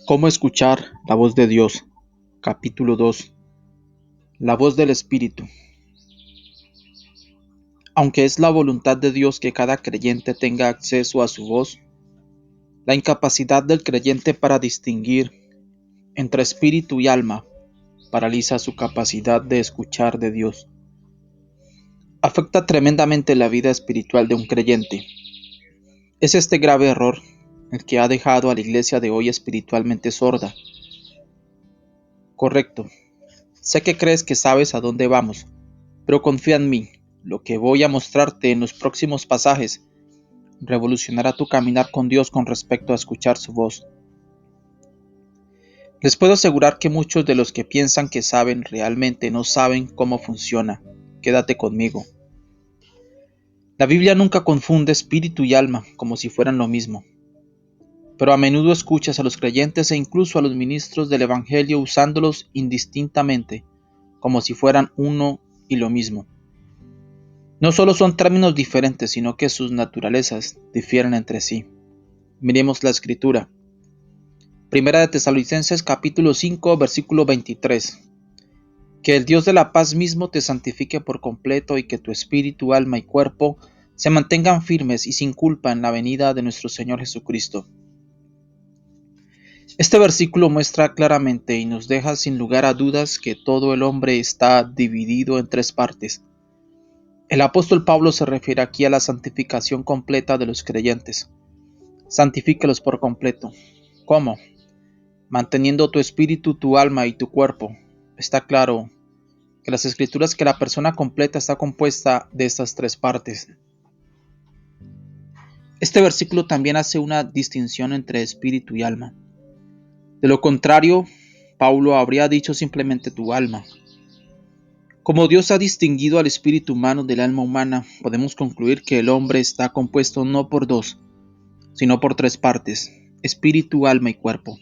¿Cómo escuchar la voz de Dios? Capítulo 2. La voz del Espíritu. Aunque es la voluntad de Dios que cada creyente tenga acceso a su voz, la incapacidad del creyente para distinguir entre espíritu y alma paraliza su capacidad de escuchar de Dios. Afecta tremendamente la vida espiritual de un creyente. Es este grave error el que ha dejado a la iglesia de hoy espiritualmente sorda. Correcto. Sé que crees que sabes a dónde vamos, pero confía en mí. Lo que voy a mostrarte en los próximos pasajes revolucionará tu caminar con Dios con respecto a escuchar su voz. Les puedo asegurar que muchos de los que piensan que saben realmente no saben cómo funciona. Quédate conmigo. La Biblia nunca confunde espíritu y alma como si fueran lo mismo. Pero a menudo escuchas a los creyentes e incluso a los ministros del Evangelio usándolos indistintamente, como si fueran uno y lo mismo. No solo son términos diferentes, sino que sus naturalezas difieren entre sí. Miremos la escritura. Primera de Tesalonicenses capítulo 5, versículo 23. Que el Dios de la paz mismo te santifique por completo y que tu espíritu, alma y cuerpo se mantengan firmes y sin culpa en la venida de nuestro Señor Jesucristo. Este versículo muestra claramente y nos deja sin lugar a dudas que todo el hombre está dividido en tres partes. El apóstol Pablo se refiere aquí a la santificación completa de los creyentes. Santifícalos por completo. ¿Cómo? Manteniendo tu espíritu, tu alma y tu cuerpo. Está claro que las escrituras que la persona completa está compuesta de estas tres partes. Este versículo también hace una distinción entre espíritu y alma. De lo contrario, Pablo habría dicho simplemente tu alma. Como Dios ha distinguido al espíritu humano del alma humana, podemos concluir que el hombre está compuesto no por dos, sino por tres partes: espíritu, alma y cuerpo.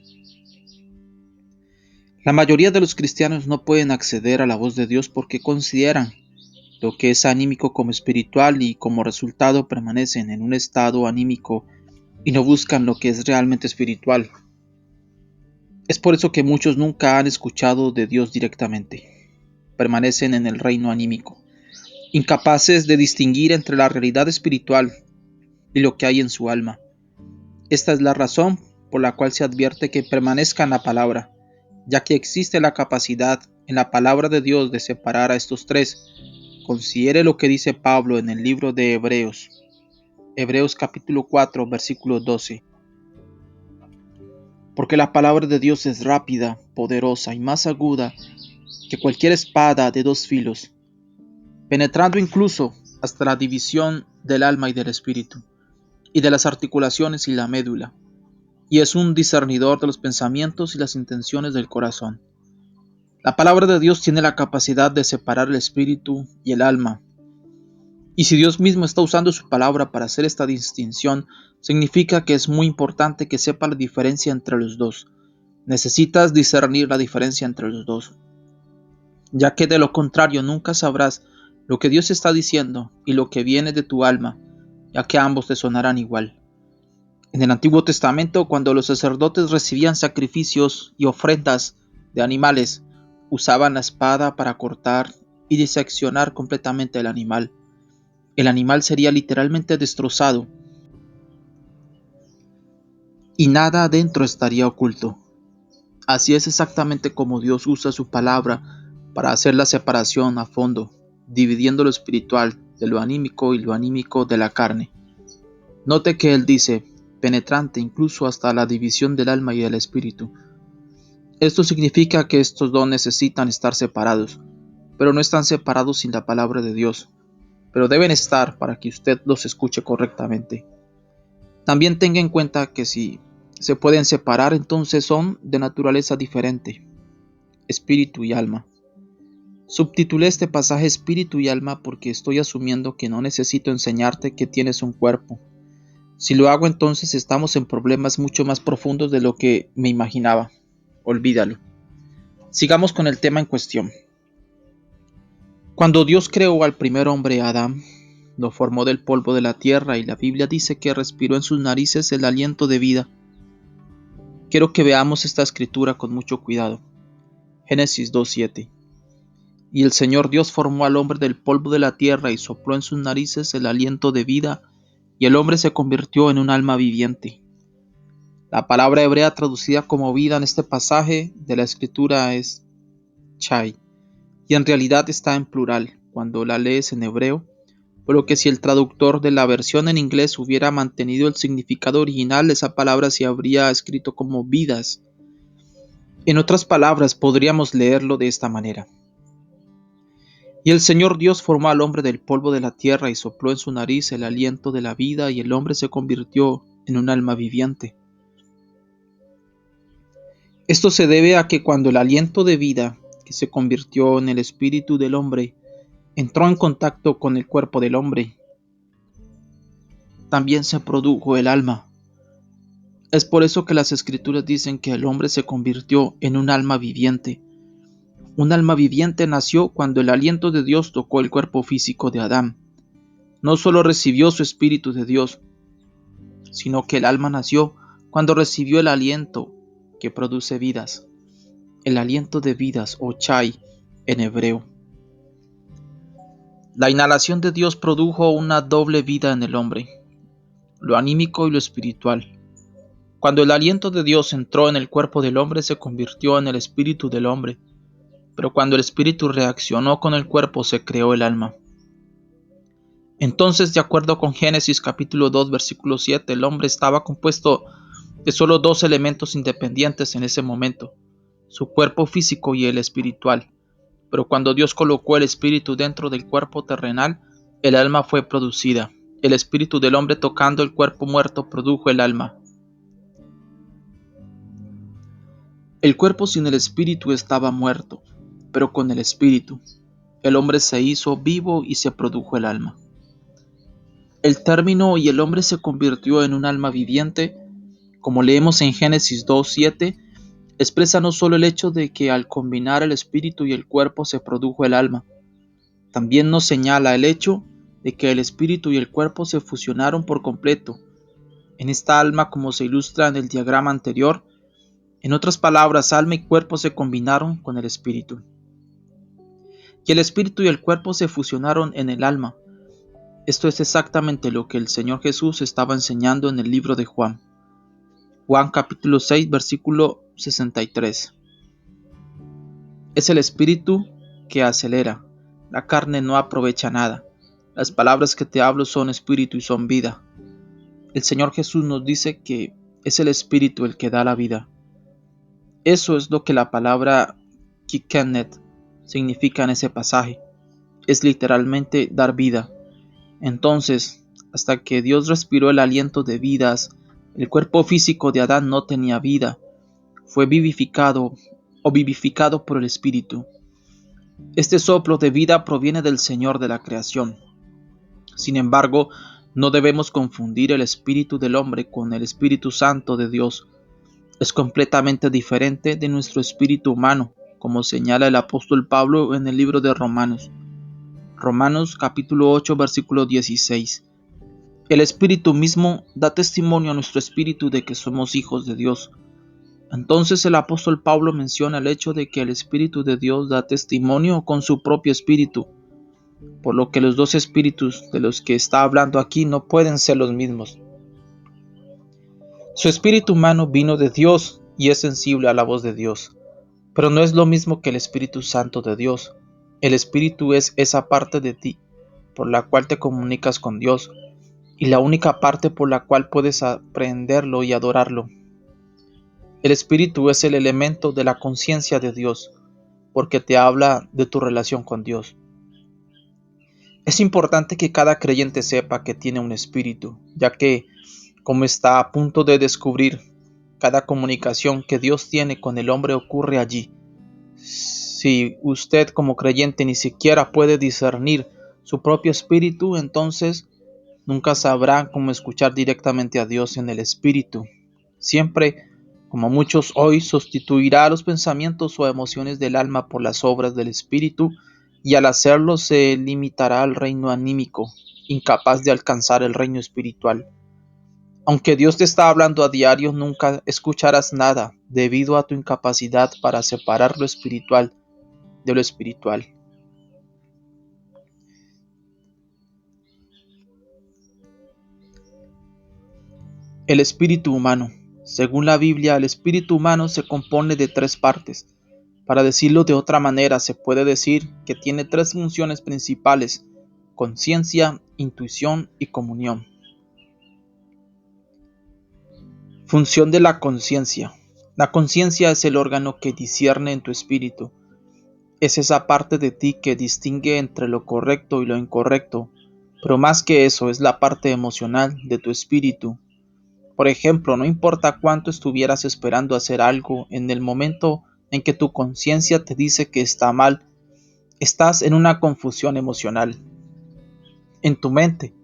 La mayoría de los cristianos no pueden acceder a la voz de Dios porque consideran lo que es anímico como espiritual y como resultado permanecen en un estado anímico y no buscan lo que es realmente espiritual. Es por eso que muchos nunca han escuchado de Dios directamente. Permanecen en el reino anímico, incapaces de distinguir entre la realidad espiritual y lo que hay en su alma. Esta es la razón por la cual se advierte que permanezca en la palabra, ya que existe la capacidad en la palabra de Dios de separar a estos tres. Considere lo que dice Pablo en el libro de Hebreos. Hebreos capítulo 4, versículo 12. Porque la palabra de Dios es rápida, poderosa y más aguda que cualquier espada de dos filos, penetrando incluso hasta la división del alma y del espíritu, y de las articulaciones y la médula, y es un discernidor de los pensamientos y las intenciones del corazón. La palabra de Dios tiene la capacidad de separar el espíritu y el alma. Y si Dios mismo está usando su palabra para hacer esta distinción, significa que es muy importante que sepa la diferencia entre los dos. Necesitas discernir la diferencia entre los dos, ya que de lo contrario nunca sabrás lo que Dios está diciendo y lo que viene de tu alma, ya que ambos te sonarán igual. En el Antiguo Testamento, cuando los sacerdotes recibían sacrificios y ofrendas de animales, usaban la espada para cortar y diseccionar completamente el animal. El animal sería literalmente destrozado y nada adentro estaría oculto. Así es exactamente como Dios usa su palabra para hacer la separación a fondo, dividiendo lo espiritual de lo anímico y lo anímico de la carne. Note que Él dice, penetrante incluso hasta la división del alma y del espíritu. Esto significa que estos dos necesitan estar separados, pero no están separados sin la palabra de Dios, pero deben estar para que usted los escuche correctamente. También tenga en cuenta que si se pueden separar, entonces son de naturaleza diferente, espíritu y alma. Subtitulé este pasaje espíritu y alma porque estoy asumiendo que no necesito enseñarte que tienes un cuerpo. Si lo hago, entonces estamos en problemas mucho más profundos de lo que me imaginaba. Olvídalo. Sigamos con el tema en cuestión. Cuando Dios creó al primer hombre, Adán, lo formó del polvo de la tierra y la Biblia dice que respiró en sus narices el aliento de vida. Quiero que veamos esta escritura con mucho cuidado. Génesis 2:7. Y el Señor Dios formó al hombre del polvo de la tierra y sopló en sus narices el aliento de vida, y el hombre se convirtió en un alma viviente. La palabra hebrea traducida como vida en este pasaje de la escritura es chai, y en realidad está en plural cuando la lees en hebreo, por lo que si el traductor de la versión en inglés hubiera mantenido el significado original, esa palabra se habría escrito como vidas. En otras palabras, podríamos leerlo de esta manera. Y el Señor Dios formó al hombre del polvo de la tierra y sopló en su nariz el aliento de la vida, y el hombre se convirtió en un alma viviente. Esto se debe a que cuando el aliento de vida, que se convirtió en el espíritu del hombre, entró en contacto con el cuerpo del hombre, también se produjo el alma. Es por eso que las escrituras dicen que el hombre se convirtió en un alma viviente. Un alma viviente nació cuando el aliento de Dios tocó el cuerpo físico de Adán. No solo recibió su espíritu de Dios, sino que el alma nació cuando recibió el aliento que produce vidas. El aliento de vidas o chai en hebreo. La inhalación de Dios produjo una doble vida en el hombre, lo anímico y lo espiritual. Cuando el aliento de Dios entró en el cuerpo del hombre, se convirtió en el espíritu del hombre, pero cuando el espíritu reaccionó con el cuerpo, se creó el alma. Entonces, de acuerdo con Génesis capítulo 2, versículo 7, el hombre estaba compuesto de solo dos elementos independientes en ese momento, su cuerpo físico y el espiritual. Pero cuando Dios colocó el espíritu dentro del cuerpo terrenal, el alma fue producida. El espíritu del hombre tocando el cuerpo muerto produjo el alma. El cuerpo sin el espíritu estaba muerto, pero con el espíritu, el hombre se hizo vivo y se produjo el alma. El término "y el hombre se convirtió en un alma viviente", como leemos en Génesis 2:7, expresa no solo el hecho de que al combinar el espíritu y el cuerpo se produjo el alma, también nos señala el hecho de que el espíritu y el cuerpo se fusionaron por completo en esta alma, como se ilustra en el diagrama anterior. En otras palabras, alma y cuerpo se combinaron con el espíritu. Y el espíritu y el cuerpo se fusionaron en el alma. Esto es exactamente lo que el Señor Jesús estaba enseñando en el libro de Juan. Juan capítulo 6, versículo 63. Es el espíritu que acelera. La carne no aprovecha nada. Las palabras que te hablo son espíritu y son vida. El Señor Jesús nos dice que es el espíritu el que da la vida. Eso es lo que la palabra kikenet significa en ese pasaje. Es literalmente dar vida. Entonces, hasta que Dios respiró el aliento de vidas, el cuerpo físico de Adán no tenía vida. Fue vivificado por el Espíritu. Este soplo de vida proviene del Señor de la creación. Sin embargo, no debemos confundir el espíritu del hombre con el Espíritu Santo de Dios. Es completamente diferente de nuestro espíritu humano, como señala el apóstol Pablo en el libro de Romanos. Romanos capítulo 8, versículo 16. El Espíritu mismo da testimonio a nuestro espíritu de que somos hijos de Dios. Entonces el apóstol Pablo menciona el hecho de que el Espíritu de Dios da testimonio con su propio espíritu, por lo que los dos espíritus de los que está hablando aquí no pueden ser los mismos. Su espíritu humano vino de Dios y es sensible a la voz de Dios, pero no es lo mismo que el Espíritu Santo de Dios. El Espíritu es esa parte de ti por la cual te comunicas con Dios, y la única parte por la cual puedes aprenderlo y adorarlo. El Espíritu es el elemento de la conciencia de Dios, porque te habla de tu relación con Dios. Es importante que cada creyente sepa que tiene un espíritu, ya que, como está a punto de descubrir, cada comunicación que Dios tiene con el hombre ocurre allí. Si usted como creyente ni siquiera puede discernir su propio espíritu, entonces nunca sabrá cómo escuchar directamente a Dios en el espíritu. Siempre, como muchos hoy, sustituirá los pensamientos o emociones del alma por las obras del espíritu, y al hacerlo se limitará al reino anímico, incapaz de alcanzar el reino espiritual. Aunque Dios te está hablando a diario, nunca escucharás nada debido a tu incapacidad para separar lo espiritual de lo espiritual. El espíritu humano. Según la Biblia, el espíritu humano se compone de tres partes. Para decirlo de otra manera, se puede decir que tiene tres funciones principales: conciencia, intuición y comunión. Función de la conciencia. La conciencia es el órgano que discierne en tu espíritu. Es esa parte de ti que distingue entre lo correcto y lo incorrecto, pero más que eso es la parte emocional de tu espíritu. Por ejemplo, no importa cuánto estuvieras esperando hacer algo, en el momento en que tu conciencia te dice que está mal, estás en una confusión emocional. En tu mente,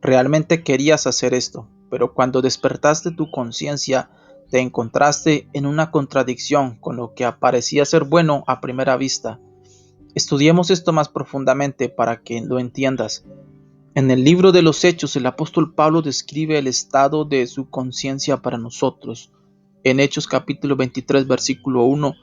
realmente querías hacer esto, pero cuando despertaste tu conciencia, te encontraste en una contradicción con lo que parecía ser bueno a primera vista. Estudiemos esto más profundamente para que lo entiendas. En el libro de los Hechos, el apóstol Pablo describe el estado de su conciencia para nosotros. En Hechos capítulo 23, versículo 1,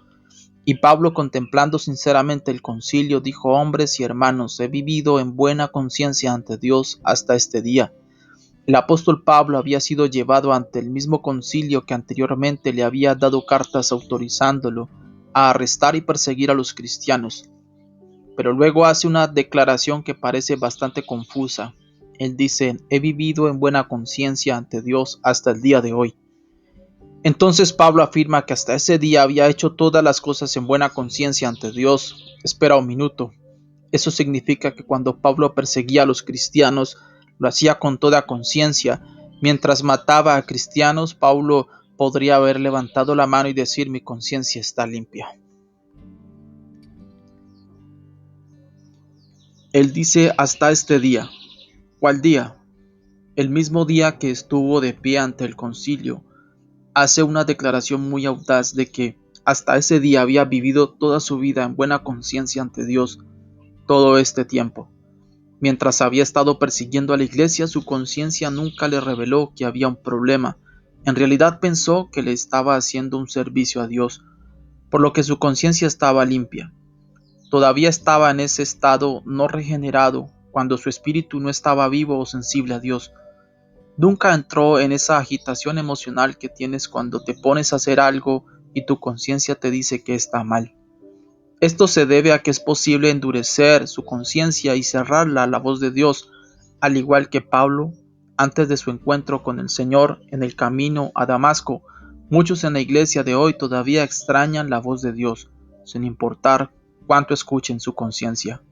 y Pablo, contemplando sinceramente el concilio, dijo: hombres y hermanos, he vivido en buena conciencia ante Dios hasta este día. El apóstol Pablo había sido llevado ante el mismo concilio que anteriormente le había dado cartas autorizándolo a arrestar y perseguir a los cristianos. Pero luego hace una declaración que parece bastante confusa. Él dice: he vivido en buena conciencia ante Dios hasta el día de hoy. Entonces Pablo afirma que hasta ese día había hecho todas las cosas en buena conciencia ante Dios. Espera un minuto. Eso significa que cuando Pablo perseguía a los cristianos, lo hacía con toda conciencia. Mientras mataba a cristianos, Pablo podría haber levantado la mano y decir: mi conciencia está limpia. Él dice: hasta este día. ¿Cuál día? El mismo día que estuvo de pie ante el concilio. Hace una declaración muy audaz de que hasta ese día había vivido toda su vida en buena conciencia ante Dios todo este tiempo. Mientras había estado persiguiendo a la iglesia, su conciencia nunca le reveló que había un problema. En realidad pensó que le estaba haciendo un servicio a Dios, por lo que su conciencia estaba limpia. Todavía estaba en ese estado no regenerado cuando su espíritu no estaba vivo o sensible a Dios. Nunca entró en esa agitación emocional que tienes cuando te pones a hacer algo y tu conciencia te dice que está mal. Esto se debe a que es posible endurecer su conciencia y cerrarla a la voz de Dios, al igual que Pablo, antes de su encuentro con el Señor en el camino a Damasco. Muchos en la iglesia de hoy todavía extrañan la voz de Dios, sin importar cuánto escuchen su conciencia.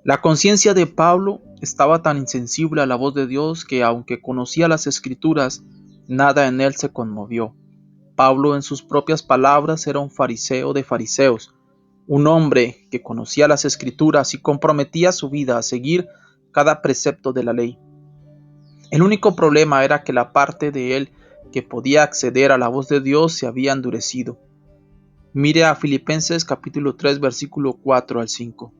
La conciencia de Pablo estaba tan insensible a la voz de Dios que, aunque conocía las Escrituras, nada en él se conmovió. Pablo, en sus propias palabras, era un fariseo de fariseos, un hombre que conocía las Escrituras y comprometía su vida a seguir cada precepto de la ley. El único problema era que la parte de él que podía acceder a la voz de Dios se había endurecido. Mire a Filipenses capítulo 3, versículo 4 al 5.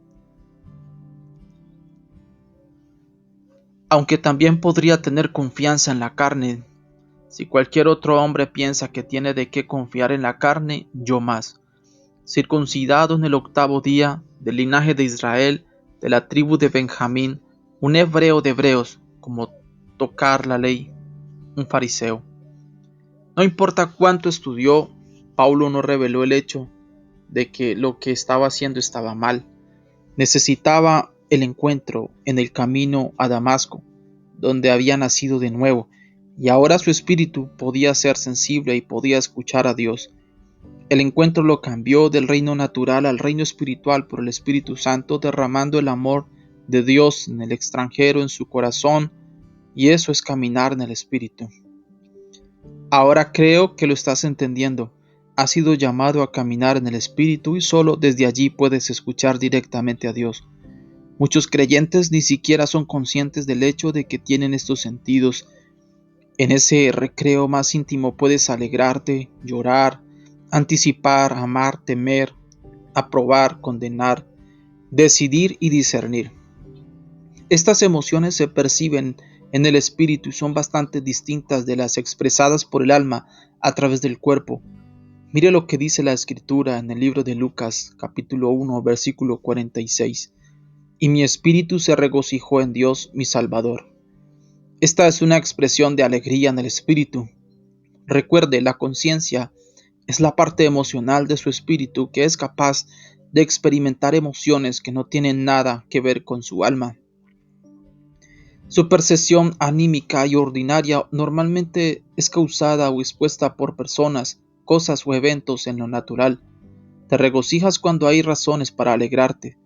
Aunque también podría tener confianza en la carne. Si cualquier otro hombre piensa que tiene de qué confiar en la carne, yo más. Circuncidado en el 8º día, del linaje de Israel, de la tribu de Benjamín, un hebreo de hebreos, como tocar la ley, un fariseo. No importa cuánto estudió, Pablo no reveló el hecho de que lo que estaba haciendo estaba mal. Necesitaba el encuentro en el camino a Damasco, donde había nacido de nuevo, y ahora su espíritu podía ser sensible y podía escuchar a Dios. El encuentro lo cambió del reino natural al reino espiritual por el Espíritu Santo, derramando el amor de Dios en el extranjero en su corazón, y eso es caminar en el Espíritu. Ahora creo que lo estás entendiendo. Has sido llamado a caminar en el Espíritu y solo desde allí puedes escuchar directamente a Dios. Muchos creyentes ni siquiera son conscientes del hecho de que tienen estos sentidos. En ese recreo más íntimo puedes alegrarte, llorar, anticipar, amar, temer, aprobar, condenar, decidir y discernir. Estas emociones se perciben en el espíritu y son bastante distintas de las expresadas por el alma a través del cuerpo. Mire lo que dice la Escritura en el libro de Lucas, capítulo 1, versículo 46. Y mi espíritu se regocijó en Dios mi Salvador. Esta es una expresión de alegría en el espíritu. Recuerde, la conciencia es la parte emocional de su espíritu que es capaz de experimentar emociones que no tienen nada que ver con su alma. Su percepción anímica y ordinaria normalmente es causada o expuesta por personas, cosas o eventos en lo natural. Te regocijas cuando hay razones para alegrarte.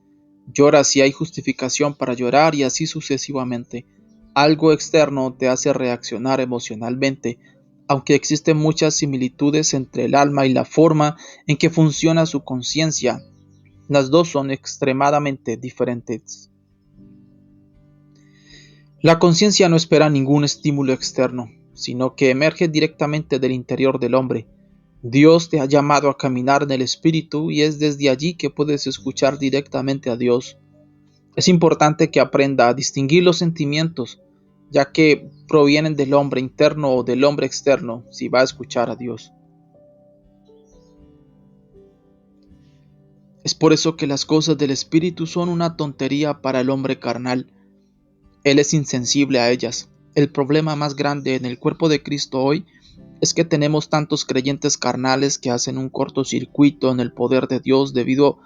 Lloras si hay justificación para llorar y así sucesivamente. Algo externo te hace reaccionar emocionalmente, aunque existen muchas similitudes entre el alma y la forma en que funciona su conciencia. Las dos son extremadamente diferentes. La conciencia no espera ningún estímulo externo, sino que emerge directamente del interior del hombre. Dios te ha llamado a caminar en el Espíritu y es desde allí que puedes escuchar directamente a Dios. Es importante que aprenda a distinguir los sentimientos, ya que provienen del hombre interno o del hombre externo, si va a escuchar a Dios. Es por eso que las cosas del Espíritu son una tontería para el hombre carnal. Él es insensible a ellas. El problema más grande en el cuerpo de Cristo hoy es que tenemos tantos creyentes carnales que hacen un cortocircuito en el poder de Dios debido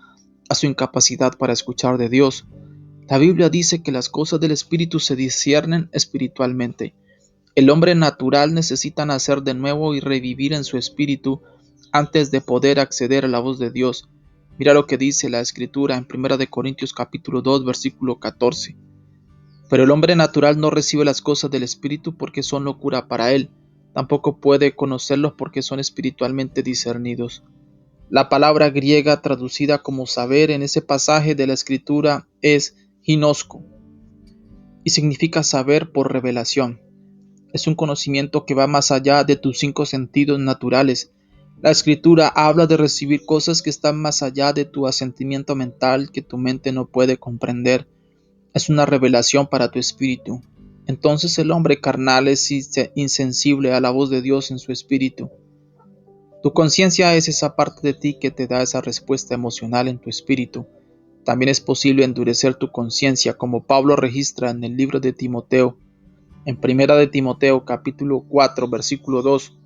a su incapacidad para escuchar de Dios. La Biblia dice que las cosas del Espíritu se disciernen espiritualmente. El hombre natural necesita nacer de nuevo y revivir en su espíritu antes de poder acceder a la voz de Dios. Mira lo que dice la Escritura en 1 Corintios capítulo 2, versículo 14. Pero el hombre natural no recibe las cosas del Espíritu porque son locura para él. Tampoco puede conocerlos porque son espiritualmente discernidos. La palabra griega traducida como saber en ese pasaje de la Escritura es ginosko y significa saber por revelación. Es un conocimiento que va más allá de tus 5 sentidos naturales. La Escritura habla de recibir cosas que están más allá de tu asentimiento mental que tu mente no puede comprender. Es una revelación para tu espíritu. Entonces el hombre carnal es insensible a la voz de Dios en su espíritu. Tu conciencia es esa parte de ti que te da esa respuesta emocional en tu espíritu. También es posible endurecer tu conciencia, como Pablo registra en el libro de Timoteo, en 1 de Timoteo capítulo 4, versículo 2.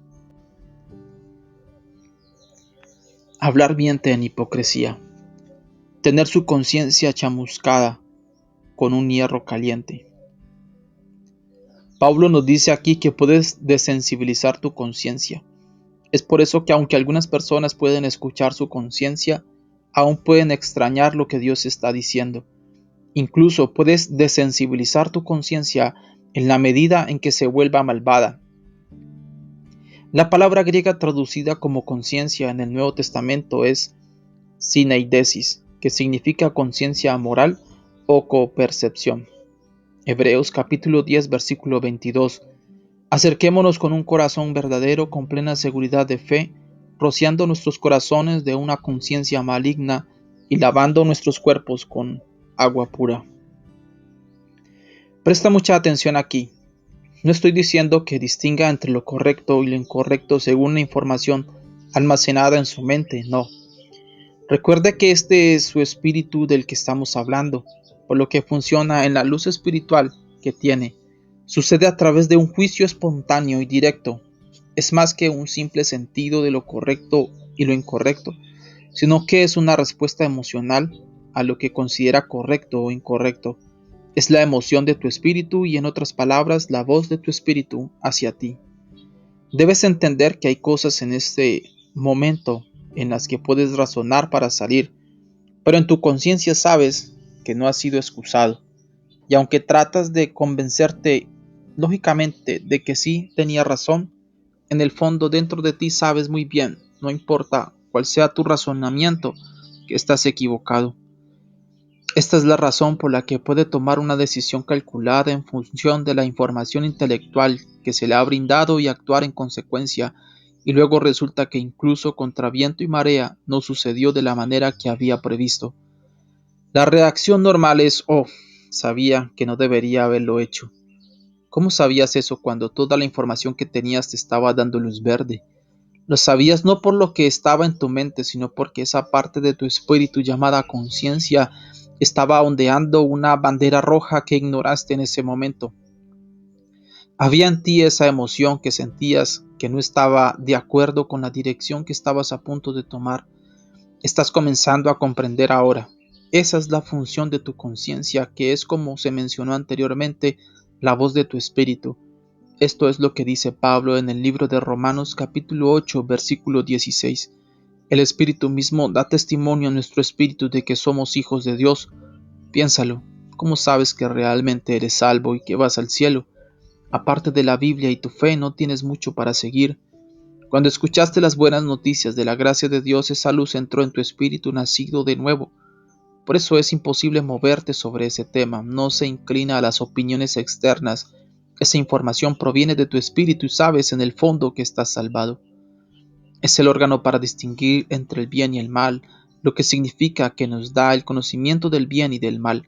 Hablar miente en hipocresía. Tener su conciencia chamuscada con un hierro caliente. Pablo nos dice aquí que puedes desensibilizar tu conciencia. Es por eso que aunque algunas personas pueden escuchar su conciencia, aún pueden extrañar lo que Dios está diciendo. Incluso puedes desensibilizar tu conciencia en la medida en que se vuelva malvada. La palabra griega traducida como conciencia en el Nuevo Testamento es syneidesis, que significa conciencia moral o copercepción. Hebreos capítulo 10, versículo 22. Acerquémonos con un corazón verdadero, con plena seguridad de fe, rociando nuestros corazones de una conciencia maligna y lavando nuestros cuerpos con agua pura. Presta mucha atención aquí. No estoy diciendo que distinga entre lo correcto y lo incorrecto según la información almacenada en su mente, no. Recuerde que este es su espíritu del que estamos hablando, por lo que funciona en la luz espiritual que tiene. Sucede a través de un juicio espontáneo y directo. Es más que un simple sentido de lo correcto y lo incorrecto, sino que es una respuesta emocional a lo que considera correcto o incorrecto. Es la emoción de tu espíritu y, en otras palabras, la voz de tu espíritu hacia ti. Debes entender que hay cosas en este momento en las que puedes razonar para salir, pero en tu conciencia sabes que no has sido excusado. Y aunque tratas de convencerte lógicamente de que sí tenía razón, en el fondo dentro de ti sabes muy bien, no importa cuál sea tu razonamiento, que estás equivocado. Esta es la razón por la que puede tomar una decisión calculada en función de la información intelectual que se le ha brindado y actuar en consecuencia, y luego resulta que incluso contra viento y marea no sucedió de la manera que había previsto. La reacción normal es: oh, sabía que no debería haberlo hecho. ¿Cómo sabías eso cuando toda la información que tenías te estaba dando luz verde? Lo sabías no por lo que estaba en tu mente, sino porque esa parte de tu espíritu llamada conciencia estaba ondeando una bandera roja que ignoraste en ese momento. Había en ti esa emoción que sentías que no estaba de acuerdo con la dirección que estabas a punto de tomar. Estás comenzando a comprender ahora. Esa es la función de tu conciencia, que es, como se mencionó anteriormente, la voz de tu espíritu. Esto es lo que dice Pablo en el libro de Romanos capítulo 8, versículo 16. El Espíritu mismo da testimonio a nuestro espíritu de que somos hijos de Dios. Piénsalo, ¿cómo sabes que realmente eres salvo y que vas al cielo? Aparte de la Biblia y tu fe, no tienes mucho para seguir. Cuando escuchaste las buenas noticias de la gracia de Dios, esa luz entró en tu espíritu nacido de nuevo. Por eso es imposible moverte sobre ese tema, no se inclina a las opiniones externas. Esa información proviene de tu espíritu y sabes en el fondo que estás salvado. Es el órgano para distinguir entre el bien y el mal, lo que significa que nos da el conocimiento del bien y del mal.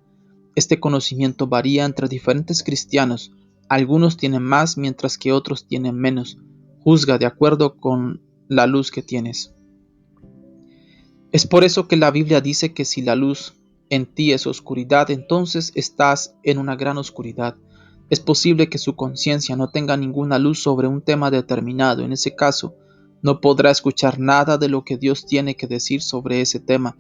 Este conocimiento varía entre diferentes cristianos. Algunos tienen más mientras que otros tienen menos. Juzga de acuerdo con la luz que tienes. Es por eso que la Biblia dice que si la luz en ti es oscuridad, entonces estás en una gran oscuridad. Es posible que su conciencia no tenga ninguna luz sobre un tema determinado. En ese caso, no podrá escuchar nada de lo que Dios tiene que decir sobre ese tema.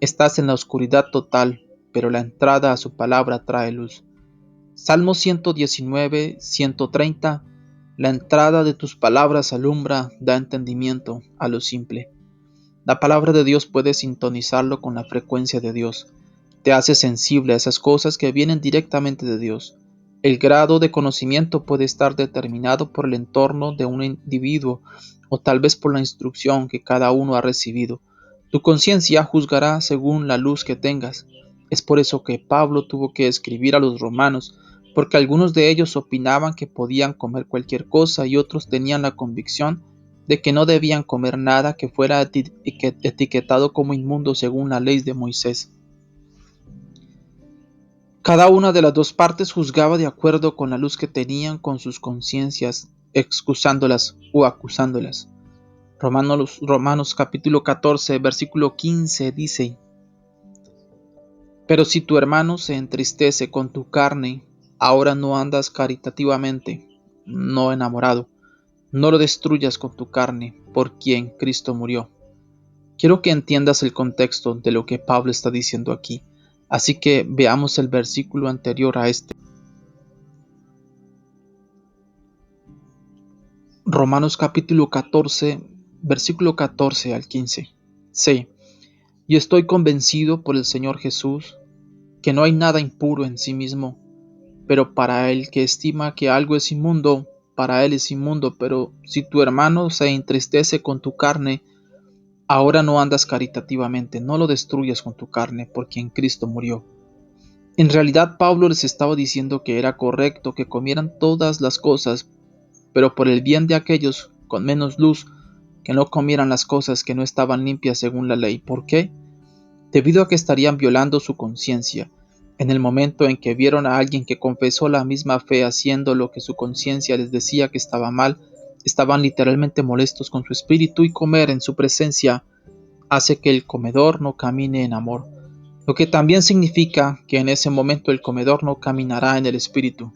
Estás en la oscuridad total, pero la entrada a su palabra trae luz. Salmo 119, 130. La entrada de tus palabras alumbra, da entendimiento a lo simple. La palabra de Dios puede sintonizarlo con la frecuencia de Dios. Te hace sensible a esas cosas que vienen directamente de Dios. El grado de conocimiento puede estar determinado por el entorno de un individuo o tal vez por la instrucción que cada uno ha recibido. Tu conciencia juzgará según la luz que tengas. Es por eso que Pablo tuvo que escribir a los romanos, porque algunos de ellos opinaban que podían comer cualquier cosa y otros tenían la convicción de que no debían comer nada que fuera etiquetado como inmundo según la ley de Moisés. Cada una de las dos partes juzgaba de acuerdo con la luz que tenían con sus conciencias, excusándolas o acusándolas. Romanos capítulo 14, versículo 15 dice: Pero si tu hermano se entristece con tu carne, ahora no andas caritativamente, no enamorado. No lo destruyas con tu carne, por quien Cristo murió. Quiero que entiendas el contexto de lo que Pablo está diciendo aquí, así que veamos el versículo anterior a este. Romanos capítulo 14, versículo 14 al 15. Sí, y estoy convencido por el Señor Jesús que no hay nada impuro en sí mismo, pero para el que estima que algo es inmundo, para él es inmundo. Pero si tu hermano se entristece con tu carne, ahora no andas caritativamente, no lo destruyas con tu carne, por quien Cristo murió. En realidad Pablo les estaba diciendo que era correcto que comieran todas las cosas, pero por el bien de aquellos con menos luz, que no comieran las cosas que no estaban limpias según la ley. ¿Por qué? Debido a que estarían violando su conciencia. En el momento en que vieron a alguien que confesó la misma fe haciendo lo que su conciencia les decía que estaba mal, estaban literalmente molestos con su espíritu, y comer en su presencia hace que el comedor no camine en amor, lo que también significa que en ese momento el comedor no caminará en el espíritu.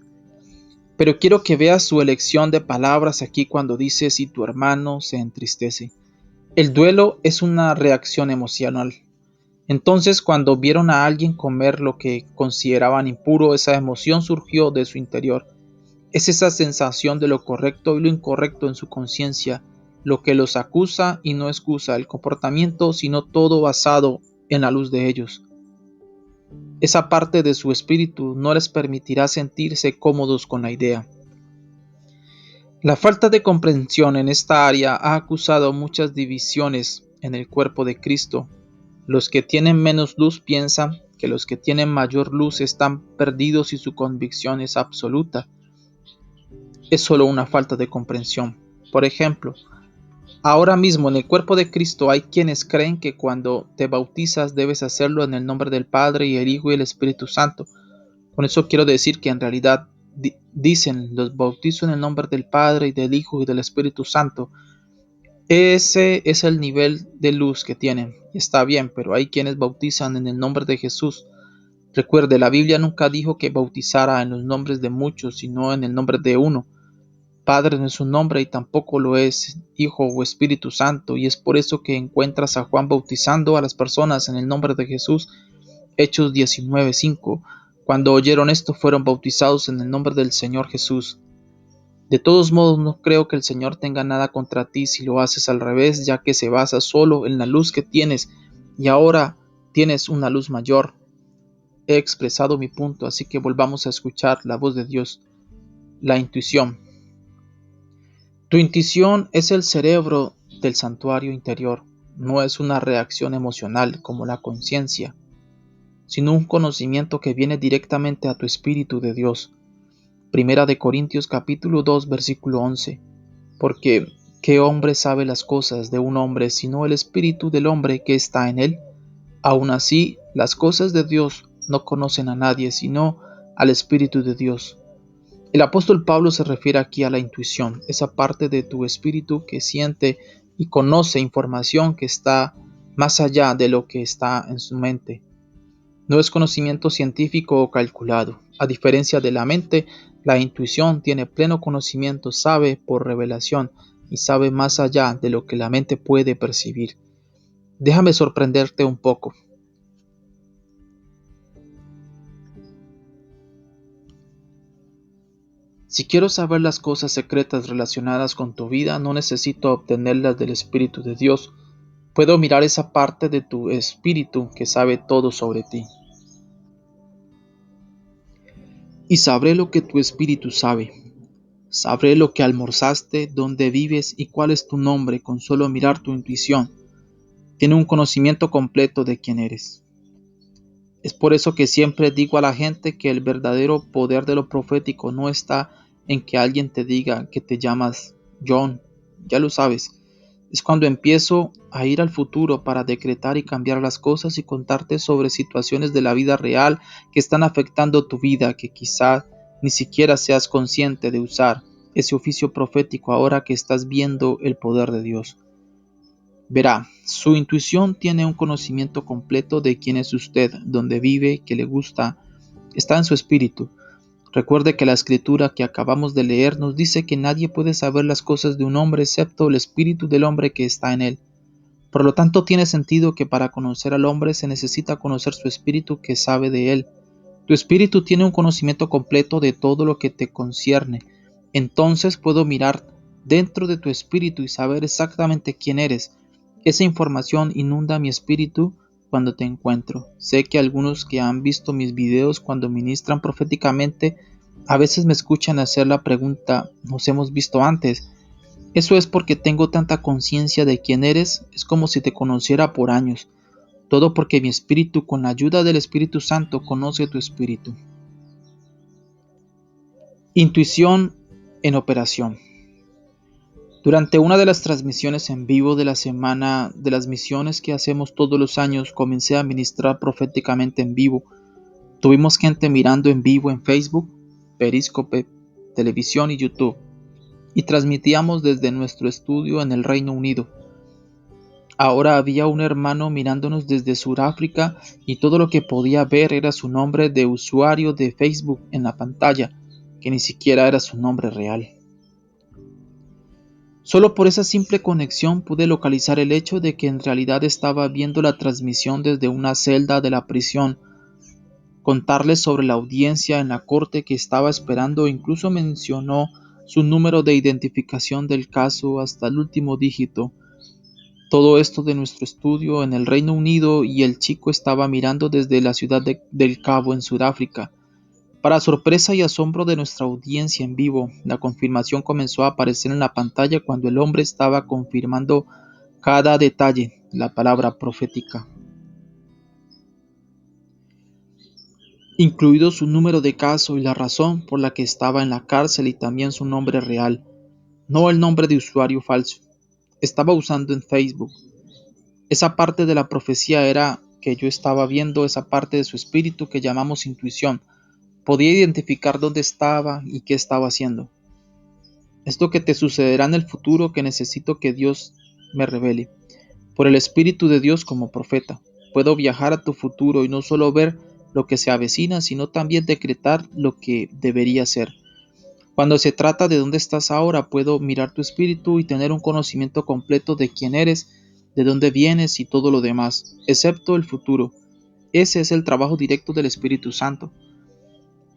Pero quiero que veas su elección de palabras aquí cuando dice si tu hermano se entristece. El duelo es una reacción emocional. Entonces, cuando vieron a alguien comer lo que consideraban impuro, esa emoción surgió de su interior. Es esa sensación de lo correcto y lo incorrecto en su conciencia, lo que los acusa y no excusa el comportamiento, sino todo basado en la luz de ellos. Esa parte de su espíritu no les permitirá sentirse cómodos con la idea. La falta de comprensión en esta área ha acusado muchas divisiones en el cuerpo de Cristo. Los que tienen menos luz piensan que los que tienen mayor luz están perdidos y su convicción es absoluta. Es solo una falta de comprensión. Por ejemplo, ahora mismo en el cuerpo de Cristo hay quienes creen que cuando te bautizas debes hacerlo en el nombre del Padre y el Hijo y el Espíritu Santo. Con eso quiero decir que en realidad dicen, los bautizo en el nombre del Padre y del Hijo y del Espíritu Santo. Ese es el nivel de luz que tienen. Y está bien, pero hay quienes bautizan en el nombre de Jesús. Recuerde, la Biblia nunca dijo que bautizara en los nombres de muchos, sino en el nombre de uno. Padre no es un nombre y tampoco lo es Hijo o Espíritu Santo, y es por eso que encuentras a Juan bautizando a las personas en el nombre de Jesús. Hechos 19:5. Cuando oyeron esto fueron bautizados en el nombre del Señor Jesús. De todos modos, no creo que el Señor tenga nada contra ti si lo haces al revés, ya que se basa solo en la luz que tienes y ahora tienes una luz mayor. He expresado mi punto, así que volvamos a escuchar la voz de Dios. La intuición. Tu intuición es el cerebro del santuario interior, no es una reacción emocional como la conciencia, sino un conocimiento que viene directamente a tu espíritu de Dios. Primera de Corintios capítulo 2 versículo 11. Porque ¿qué hombre sabe las cosas de un hombre sino el espíritu del hombre que está en él? Aun así, las cosas de Dios no conocen a nadie sino al espíritu de Dios. El apóstol Pablo se refiere aquí a la intuición, esa parte de tu espíritu que siente y conoce información que está más allá de lo que está en su mente. No es conocimiento científico o calculado. A diferencia de la mente, la intuición tiene pleno conocimiento, sabe por revelación y sabe más allá de lo que la mente puede percibir. Déjame sorprenderte un poco. Si quiero saber las cosas secretas relacionadas con tu vida, no necesito obtenerlas del Espíritu de Dios. Puedo mirar esa parte de tu espíritu que sabe todo sobre ti. Y sabré lo que tu espíritu sabe. Sabré lo que almorzaste, dónde vives y cuál es tu nombre con solo mirar tu intuición. Tiene un conocimiento completo de quién eres. Es por eso que siempre digo a la gente que el verdadero poder de lo profético no está en que alguien te diga que te llamas John, ya lo sabes. Es cuando empiezo a ir al futuro para decretar y cambiar las cosas y contarte sobre situaciones de la vida real que están afectando tu vida, que quizá ni siquiera seas consciente de usar ese oficio profético ahora que estás viendo el poder de Dios. Verá, su intuición tiene un conocimiento completo de quién es usted, dónde vive, qué le gusta, está en su espíritu. Recuerde que la escritura que acabamos de leer nos dice que nadie puede saber las cosas de un hombre excepto el espíritu del hombre que está en él. Por lo tanto, tiene sentido que para conocer al hombre se necesita conocer su espíritu que sabe de él. Tu espíritu tiene un conocimiento completo de todo lo que te concierne. Entonces puedo mirar dentro de tu espíritu y saber exactamente quién eres. Esa información inunda mi espíritu cuando te encuentro. Sé que algunos que han visto mis videos cuando ministran proféticamente a veces me escuchan hacer la pregunta, ¿nos hemos visto antes? Eso es porque tengo tanta conciencia de quién eres, es como si te conociera por años. Todo porque mi espíritu, con la ayuda del Espíritu Santo, conoce tu espíritu. Intuición en operación. Durante una de las transmisiones en vivo de la semana de las misiones que hacemos todos los años, comencé a ministrar proféticamente en vivo. Tuvimos gente mirando en vivo en Facebook, Periscope, televisión y YouTube, y transmitíamos desde nuestro estudio en el Reino Unido. Ahora había un hermano mirándonos desde Sudáfrica y todo lo que podía ver era su nombre de usuario de Facebook en la pantalla, que ni siquiera era su nombre real. Solo por esa simple conexión pude localizar el hecho de que en realidad estaba viendo la transmisión desde una celda de la prisión, contarles sobre la audiencia en la corte que estaba esperando, incluso mencionó su número de identificación del caso hasta el último dígito. Todo esto de nuestro estudio en el Reino Unido y el chico estaba mirando desde la ciudad del Cabo en Sudáfrica. Para sorpresa y asombro de nuestra audiencia en vivo, la confirmación comenzó a aparecer en la pantalla cuando el hombre estaba confirmando cada detalle, la palabra profética, incluido su número de caso y la razón por la que estaba en la cárcel y también su nombre real, no el nombre de usuario falso. Estaba usando en Facebook. Esa parte de la profecía era que yo estaba viendo esa parte de su espíritu que llamamos intuición. Podía identificar dónde estaba y qué estaba haciendo. Es lo que te sucederá en el futuro que necesito que Dios me revele. Por el Espíritu de Dios como profeta, puedo viajar a tu futuro y no solo ver lo que se avecina, sino también decretar lo que debería ser. Cuando se trata de dónde estás ahora, puedo mirar tu espíritu y tener un conocimiento completo de quién eres, de dónde vienes y todo lo demás, excepto el futuro. Ese es el trabajo directo del Espíritu Santo.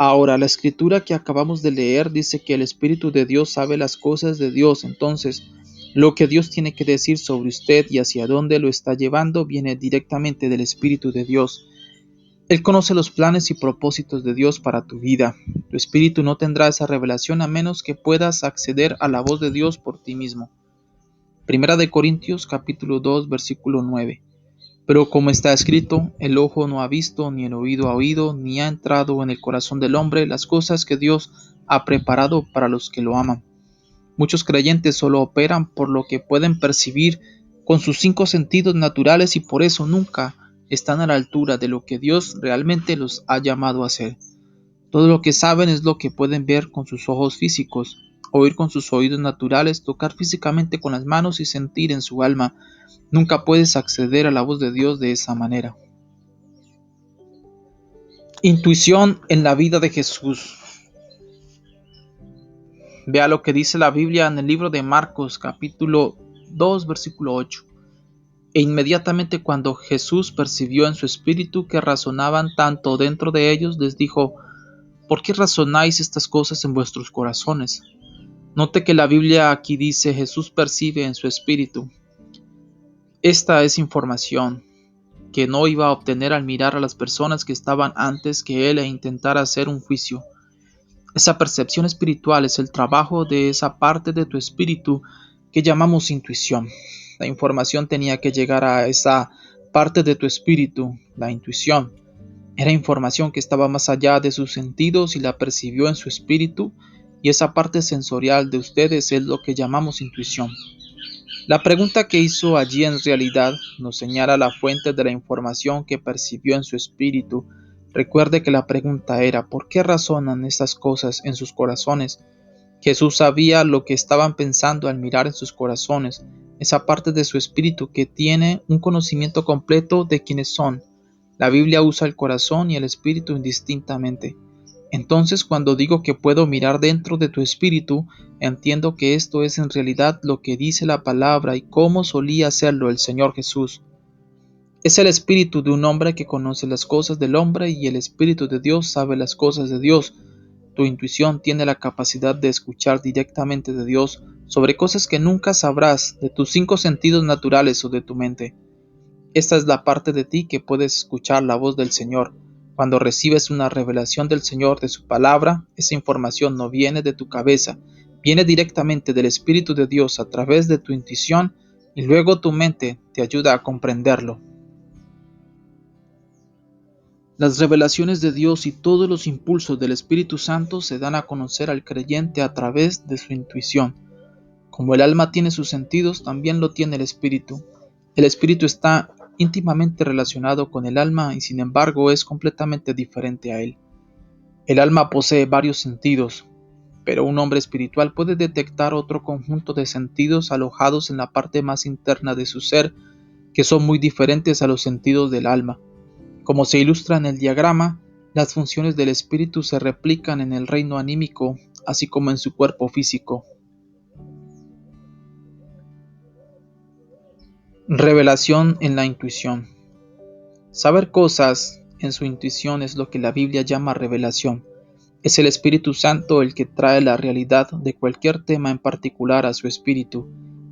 Ahora, la escritura que acabamos de leer dice que el Espíritu de Dios sabe las cosas de Dios. Entonces, lo que Dios tiene que decir sobre usted y hacia dónde lo está llevando viene directamente del Espíritu de Dios. Él conoce los planes y propósitos de Dios para tu vida. Tu espíritu no tendrá esa revelación a menos que puedas acceder a la voz de Dios por ti mismo. Primera de Corintios capítulo 2 versículo 9. Pero como está escrito, el ojo no ha visto, ni el oído ha oído, ni ha entrado en el corazón del hombre las cosas que Dios ha preparado para los que lo aman. Muchos creyentes solo operan por lo que pueden percibir con sus 5 sentidos naturales y por eso nunca están a la altura de lo que Dios realmente los ha llamado a hacer. Todo lo que saben es lo que pueden ver con sus ojos físicos, oír con sus oídos naturales, tocar físicamente con las manos y sentir en su alma. Nunca puedes acceder a la voz de Dios de esa manera. Intuición en la vida de Jesús. Vea lo que dice la Biblia en el libro de Marcos, capítulo 2, versículo 8. E inmediatamente cuando Jesús percibió en su espíritu que razonaban tanto dentro de ellos, les dijo: ¿Por qué razonáis estas cosas en vuestros corazones? Note que la Biblia aquí dice Jesús percibe en su espíritu. Esta es información que no iba a obtener al mirar a las personas que estaban antes que él e intentar hacer un juicio. Esa percepción espiritual es el trabajo de esa parte de tu espíritu que llamamos intuición. La información tenía que llegar a esa parte de tu espíritu, la intuición. Era información que estaba más allá de sus sentidos y la percibió en su espíritu, y esa parte sensorial de ustedes es lo que llamamos intuición. La pregunta que hizo allí en realidad nos señala la fuente de la información que percibió en su espíritu. Recuerde que la pregunta era: ¿por qué razonan estas cosas en sus corazones? Jesús sabía lo que estaban pensando al mirar en sus corazones, esa parte de su espíritu que tiene un conocimiento completo de quiénes son. La Biblia usa el corazón y el espíritu indistintamente. Entonces, cuando digo que puedo mirar dentro de tu espíritu, entiendo que esto es en realidad lo que dice la palabra y cómo solía hacerlo el Señor Jesús. Es el espíritu de un hombre que conoce las cosas del hombre y el espíritu de Dios sabe las cosas de Dios. Tu intuición tiene la capacidad de escuchar directamente de Dios sobre cosas que nunca sabrás de tus 5 sentidos naturales o de tu mente. Esta es la parte de ti que puedes escuchar la voz del Señor. Cuando recibes una revelación del Señor de su palabra, esa información no viene de tu cabeza, viene directamente del Espíritu de Dios a través de tu intuición y luego tu mente te ayuda a comprenderlo. Las revelaciones de Dios y todos los impulsos del Espíritu Santo se dan a conocer al creyente a través de su intuición. Como el alma tiene sus sentidos, también lo tiene el espíritu. El espíritu está íntimamente relacionado con el alma y sin embargo es completamente diferente a él. El alma posee varios sentidos, pero un hombre espiritual puede detectar otro conjunto de sentidos alojados en la parte más interna de su ser que son muy diferentes a los sentidos del alma. Como se ilustra en el diagrama, las funciones del espíritu se replican en el reino anímico, así como en su cuerpo físico. Revelación en la intuición. Saber cosas en su intuición es lo que la Biblia llama revelación. Es el Espíritu Santo el que trae la realidad de cualquier tema en particular a su espíritu.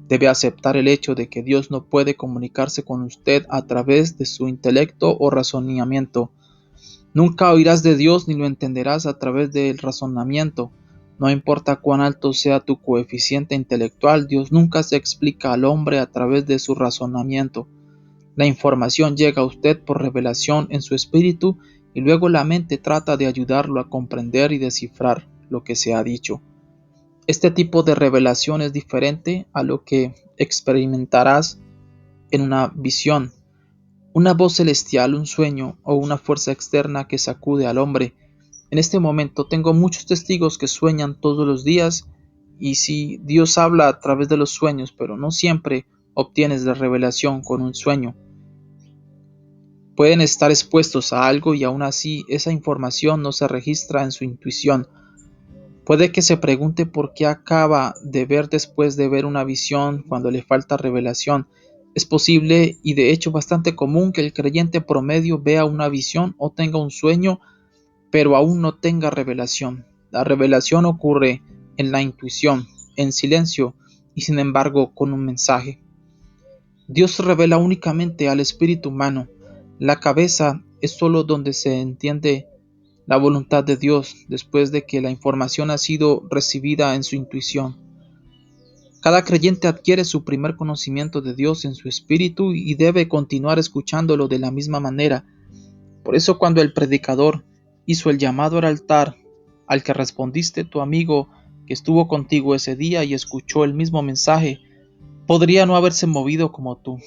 Debe aceptar el hecho de que Dios no puede comunicarse con usted a través de su intelecto o razonamiento. Nunca oirás de Dios ni lo entenderás a través del razonamiento. No importa cuán alto sea tu coeficiente intelectual, Dios nunca se explica al hombre a través de su razonamiento. La información llega a usted por revelación en su espíritu y luego la mente trata de ayudarlo a comprender y descifrar lo que se ha dicho. Este tipo de revelación es diferente a lo que experimentarás en una visión, una voz celestial, un sueño o una fuerza externa que sacude al hombre. En este momento tengo muchos testigos que sueñan todos los días y si Dios habla a través de los sueños, pero no siempre obtienes la revelación con un sueño. Pueden estar expuestos a algo y aún así esa información no se registra en su intuición. Puede que se pregunte por qué acaba de ver después de ver una visión cuando le falta revelación. Es posible y de hecho bastante común que el creyente promedio vea una visión o tenga un sueño, pero aún no tenga revelación. La revelación ocurre en la intuición, en silencio y sin embargo con un mensaje. Dios revela únicamente al espíritu humano. La cabeza es solo donde se entiende la voluntad de Dios después de que la información ha sido recibida en su intuición. Cada creyente adquiere su primer conocimiento de Dios en su espíritu y debe continuar escuchándolo de la misma manera. Por eso cuando el predicador hizo el llamado al altar, al que respondiste tu amigo que estuvo contigo ese día y escuchó el mismo mensaje, podría no haberse movido como tú.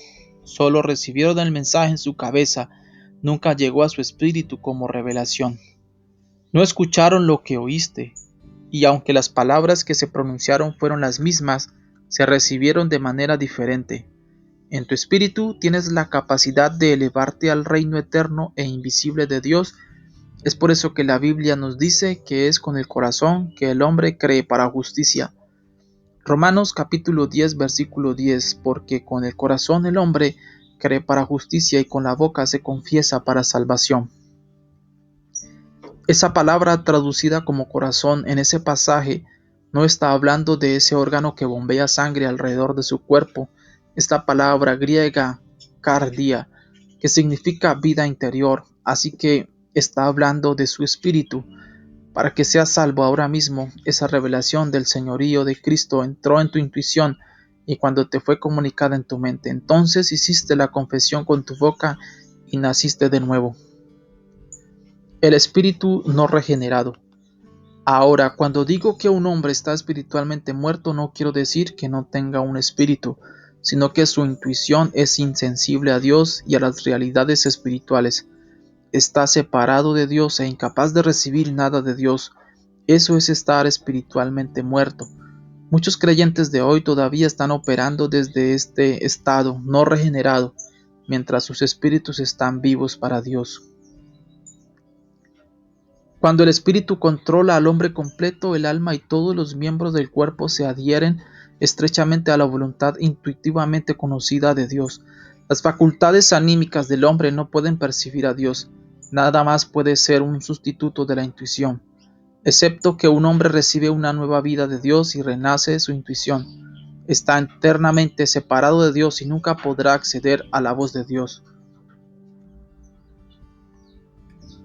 Solo recibieron el mensaje en su cabeza, nunca llegó a su espíritu como revelación. No escucharon lo que oíste, y aunque las palabras que se pronunciaron fueron las mismas, se recibieron de manera diferente. En tu espíritu tienes la capacidad de elevarte al reino eterno e invisible de Dios. Es por eso que la Biblia nos dice que es con el corazón que el hombre cree para justicia. Romanos capítulo 10 versículo 10, porque con el corazón el hombre cree para justicia y con la boca se confiesa para salvación. Esa palabra traducida como corazón en ese pasaje no está hablando de ese órgano que bombea sangre alrededor de su cuerpo. Esta palabra griega, cardia, que significa vida interior, así que está hablando de su espíritu. Para que seas salvo ahora mismo, esa revelación del señorío de Cristo entró en tu intuición y cuando te fue comunicada en tu mente, entonces hiciste la confesión con tu boca y naciste de nuevo. El espíritu no regenerado. Ahora, cuando digo que un hombre está espiritualmente muerto, no quiero decir que no tenga un espíritu, sino que su intuición es insensible a Dios y a las realidades espirituales. Está separado de Dios e incapaz de recibir nada de Dios. Eso es estar espiritualmente muerto. Muchos creyentes de hoy todavía están operando desde este estado no regenerado, mientras sus espíritus están vivos para Dios. Cuando el espíritu controla al hombre completo, el alma y todos los miembros del cuerpo se adhieren estrechamente a la voluntad intuitivamente conocida de Dios. Las facultades anímicas del hombre no pueden percibir a Dios. Nada más puede ser un sustituto de la intuición, excepto que un hombre recibe una nueva vida de Dios y renace de su intuición. Está eternamente separado de Dios y nunca podrá acceder a la voz de Dios.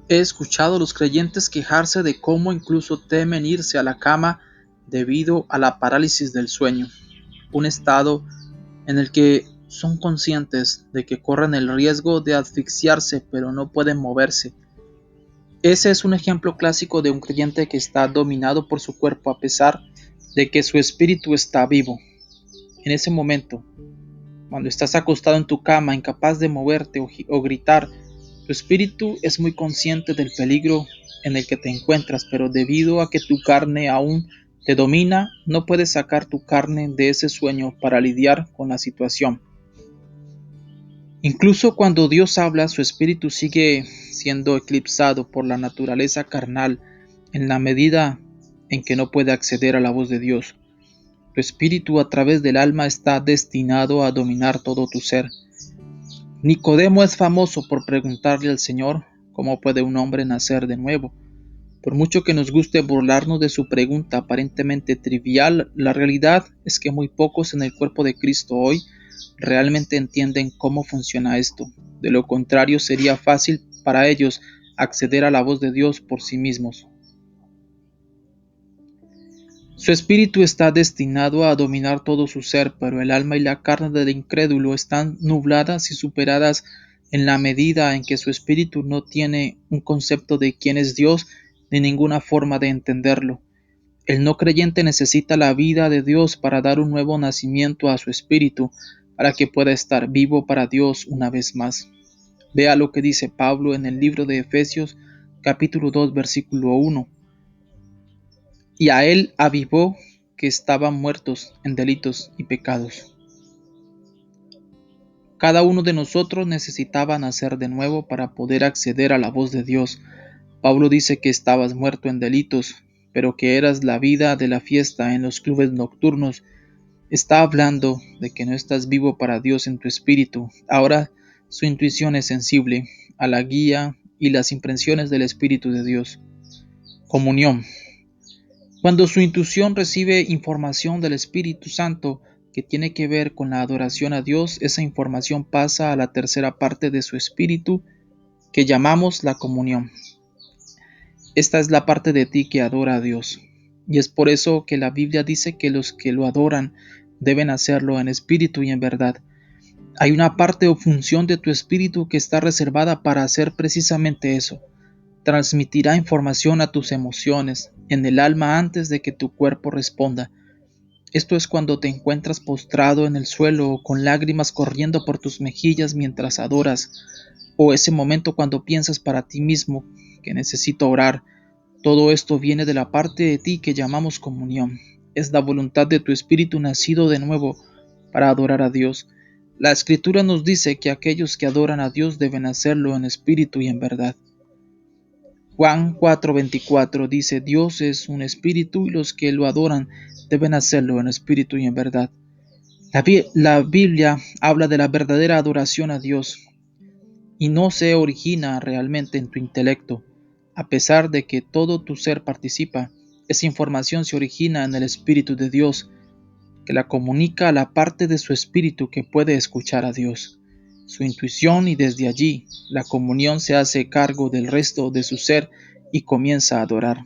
He escuchado a los creyentes quejarse de cómo incluso temen irse a la cama debido a la parálisis del sueño, un estado en el que son conscientes de que corren el riesgo de asfixiarse pero no pueden moverse. Ese es un ejemplo clásico de un creyente que está dominado por su cuerpo a pesar de que su espíritu está vivo. En ese momento, cuando estás acostado en tu cama, incapaz de moverte o gritar, tu espíritu es muy consciente del peligro en el que te encuentras, pero debido a que tu carne aún te domina, no puedes sacar tu carne de ese sueño para lidiar con la situación. Incluso cuando Dios habla, su espíritu sigue siendo eclipsado por la naturaleza carnal en la medida en que no puede acceder a la voz de Dios. Tu espíritu a través del alma está destinado a dominar todo tu ser. Nicodemo es famoso por preguntarle al Señor cómo puede un hombre nacer de nuevo. Por mucho que nos guste burlarnos de su pregunta aparentemente trivial, la realidad es que muy pocos en el cuerpo de Cristo hoy realmente entienden cómo funciona esto. De lo contrario, sería fácil para ellos acceder a la voz de Dios por sí mismos. Su espíritu está destinado a dominar todo su ser, pero el alma y la carne del incrédulo están nubladas y superadas en la medida en que su espíritu no tiene un concepto de quién es Dios ni ninguna forma de entenderlo. El no creyente necesita la vida de Dios para dar un nuevo nacimiento a su espíritu, para que pueda estar vivo para Dios una vez más. Vea lo que dice Pablo en el libro de Efesios, capítulo 2, versículo 1. Y a él avivó que estaban muertos en delitos y pecados. Cada uno de nosotros necesitaba nacer de nuevo para poder acceder a la voz de Dios. Pablo dice que estabas muerto en delitos, pero que eras la vida de la fiesta en los clubes nocturnos. Está hablando de que no estás vivo para Dios en tu espíritu. Ahora su intuición es sensible a la guía y las impresiones del Espíritu de Dios. Comunión. Cuando su intuición recibe información del Espíritu Santo que tiene que ver con la adoración a Dios, esa información pasa a la tercera parte de su espíritu que llamamos la comunión. Esta es la parte de ti que adora a Dios. Y es por eso que la Biblia dice que los que lo adoran deben hacerlo en espíritu y en verdad. Hay una parte o función de tu espíritu que está reservada para hacer precisamente eso. Transmitirá información a tus emociones, en el alma antes de que tu cuerpo responda. Esto es cuando te encuentras postrado en el suelo o con lágrimas corriendo por tus mejillas mientras adoras, o ese momento cuando piensas para ti mismo que necesito orar. Todo esto viene de la parte de ti que llamamos comunión. Es la voluntad de tu espíritu nacido de nuevo para adorar a Dios. La Escritura nos dice que aquellos que adoran a Dios deben hacerlo en espíritu y en verdad. Juan 4:24 dice: Dios es un espíritu y los que lo adoran deben hacerlo en espíritu y en verdad. La Biblia habla de la verdadera adoración a Dios y no se origina realmente en tu intelecto. A pesar de que todo tu ser participa, esa información se origina en el Espíritu de Dios, que la comunica a la parte de su espíritu que puede escuchar a Dios, su intuición, y desde allí la comunión se hace cargo del resto de su ser y comienza a adorar.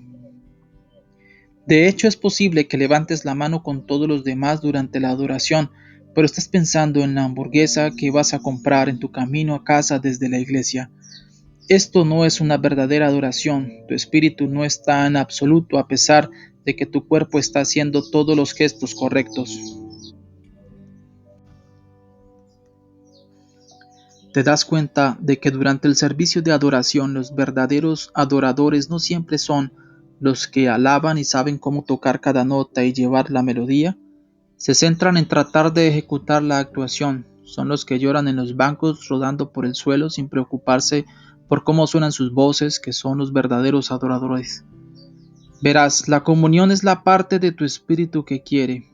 De hecho, es posible que levantes la mano con todos los demás durante la adoración, pero estás pensando en la hamburguesa que vas a comprar en tu camino a casa desde la iglesia. Esto no es una verdadera adoración. Tu espíritu no está en absoluto a pesar de que tu cuerpo está haciendo todos los gestos correctos. Te das cuenta de que durante el servicio de adoración los verdaderos adoradores no siempre son los que alaban y saben cómo tocar cada nota y llevar la melodía. Se centran en tratar de ejecutar la actuación. Son los que lloran en los bancos rodando por el suelo sin preocuparse por cómo suenan sus voces, que son los verdaderos adoradores. Verás, la comunión es la parte de tu espíritu que quiere.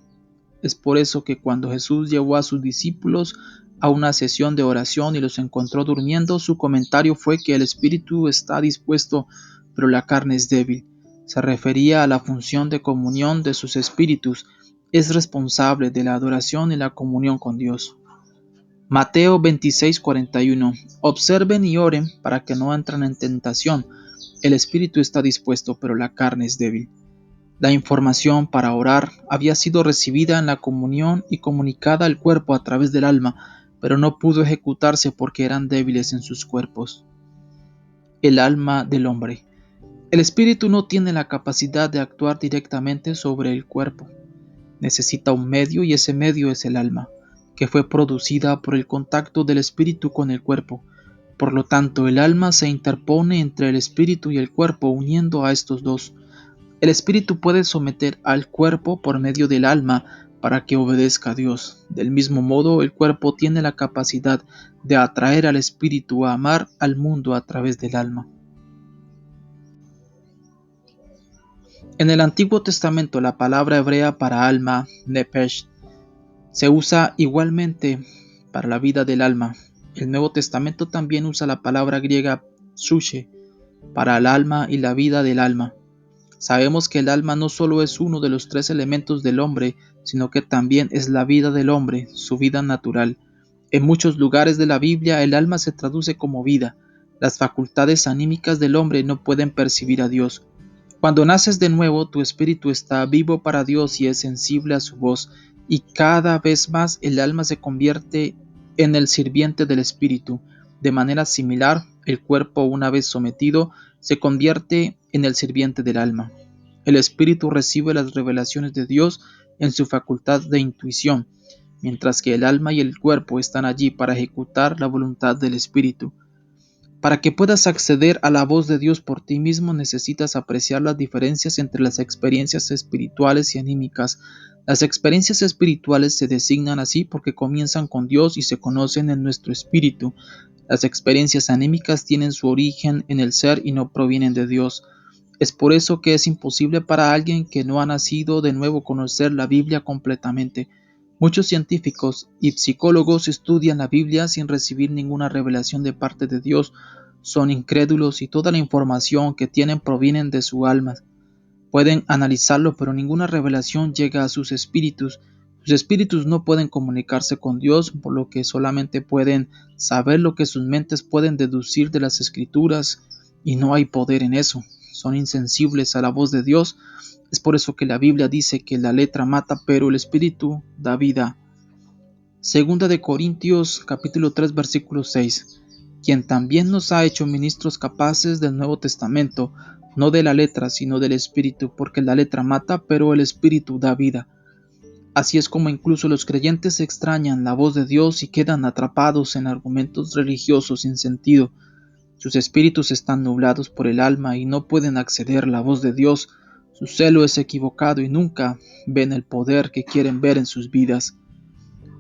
Es por eso que cuando Jesús llevó a sus discípulos a una sesión de oración y los encontró durmiendo, su comentario fue que el espíritu está dispuesto, pero la carne es débil. Se refería a la función de comunión de sus espíritus. Es responsable de la adoración y la comunión con Dios. Mateo 26:41. Observen y oren para que no entren en tentación. El espíritu está dispuesto, pero la carne es débil. La información para orar había sido recibida en la comunión y comunicada al cuerpo a través del alma, pero no pudo ejecutarse porque eran débiles en sus cuerpos. El alma del hombre. El espíritu no tiene la capacidad de actuar directamente sobre el cuerpo. Necesita un medio y ese medio es el alma, que fue producida por el contacto del espíritu con el cuerpo. Por lo tanto, el alma se interpone entre el espíritu y el cuerpo, uniendo a estos dos. El espíritu puede someter al cuerpo por medio del alma para que obedezca a Dios. Del mismo modo, el cuerpo tiene la capacidad de atraer al espíritu a amar al mundo a través del alma. En el Antiguo Testamento, la palabra hebrea para alma, nephesh, se usa igualmente para la vida del alma. El Nuevo Testamento también usa la palabra griega psyche para el alma y la vida del alma. Sabemos que el alma no solo es uno de los tres elementos del hombre, sino que también es la vida del hombre, su vida natural. En muchos lugares de la Biblia el alma se traduce como vida. Las facultades anímicas del hombre no pueden percibir a Dios. Cuando naces de nuevo, tu espíritu está vivo para Dios y es sensible a su voz, y cada vez más el alma se convierte en el sirviente del espíritu. De manera similar, el cuerpo, una vez sometido, se convierte en el sirviente del alma. El espíritu recibe las revelaciones de Dios en su facultad de intuición, mientras que el alma y el cuerpo están allí para ejecutar la voluntad del espíritu. Para que puedas acceder a la voz de Dios por ti mismo, necesitas apreciar las diferencias entre las experiencias espirituales y anímicas. Las experiencias espirituales se designan así porque comienzan con Dios y se conocen en nuestro espíritu. Las experiencias anímicas tienen su origen en el ser y no provienen de Dios. Es por eso que es imposible para alguien que no ha nacido de nuevo conocer la Biblia completamente. Muchos científicos y psicólogos estudian la Biblia sin recibir ninguna revelación de parte de Dios. Son incrédulos y toda la información que tienen proviene de su alma. Pueden analizarlo, pero ninguna revelación llega a sus espíritus. Sus espíritus no pueden comunicarse con Dios, por lo que solamente pueden saber lo que sus mentes pueden deducir de las escrituras, y no hay poder en eso. Son insensibles a la voz de Dios. Es por eso que la Biblia dice que la letra mata, pero el espíritu da vida. Segunda de Corintios capítulo 3 versículo 6. Quien también nos ha hecho ministros capaces del Nuevo Testamento, no de la letra, sino del Espíritu, porque la letra mata, pero el Espíritu da vida. Así es como incluso los creyentes extrañan la voz de Dios y quedan atrapados en argumentos religiosos sin sentido. Sus espíritus están nublados por el alma y no pueden acceder a la voz de Dios. Su celo es equivocado y nunca ven el poder que quieren ver en sus vidas.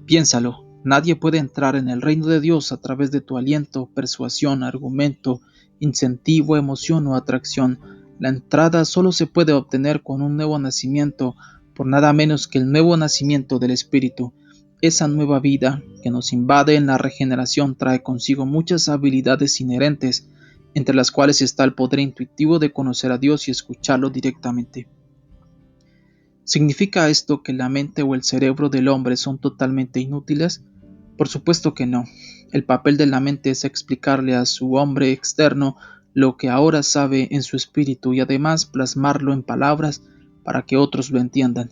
Piénsalo, nadie puede entrar en el reino de Dios a través de tu aliento, persuasión, argumento, incentivo, emoción o atracción. La entrada solo se puede obtener con un nuevo nacimiento, por nada menos que el nuevo nacimiento del Espíritu. Esa nueva vida que nos invade en la regeneración trae consigo muchas habilidades inherentes, entre las cuales está el poder intuitivo de conocer a Dios y escucharlo directamente. ¿Significa esto que la mente o el cerebro del hombre son totalmente inútiles? Por supuesto que no. El papel de la mente es explicarle a su hombre externo lo que ahora sabe en su espíritu y además plasmarlo en palabras para que otros lo entiendan.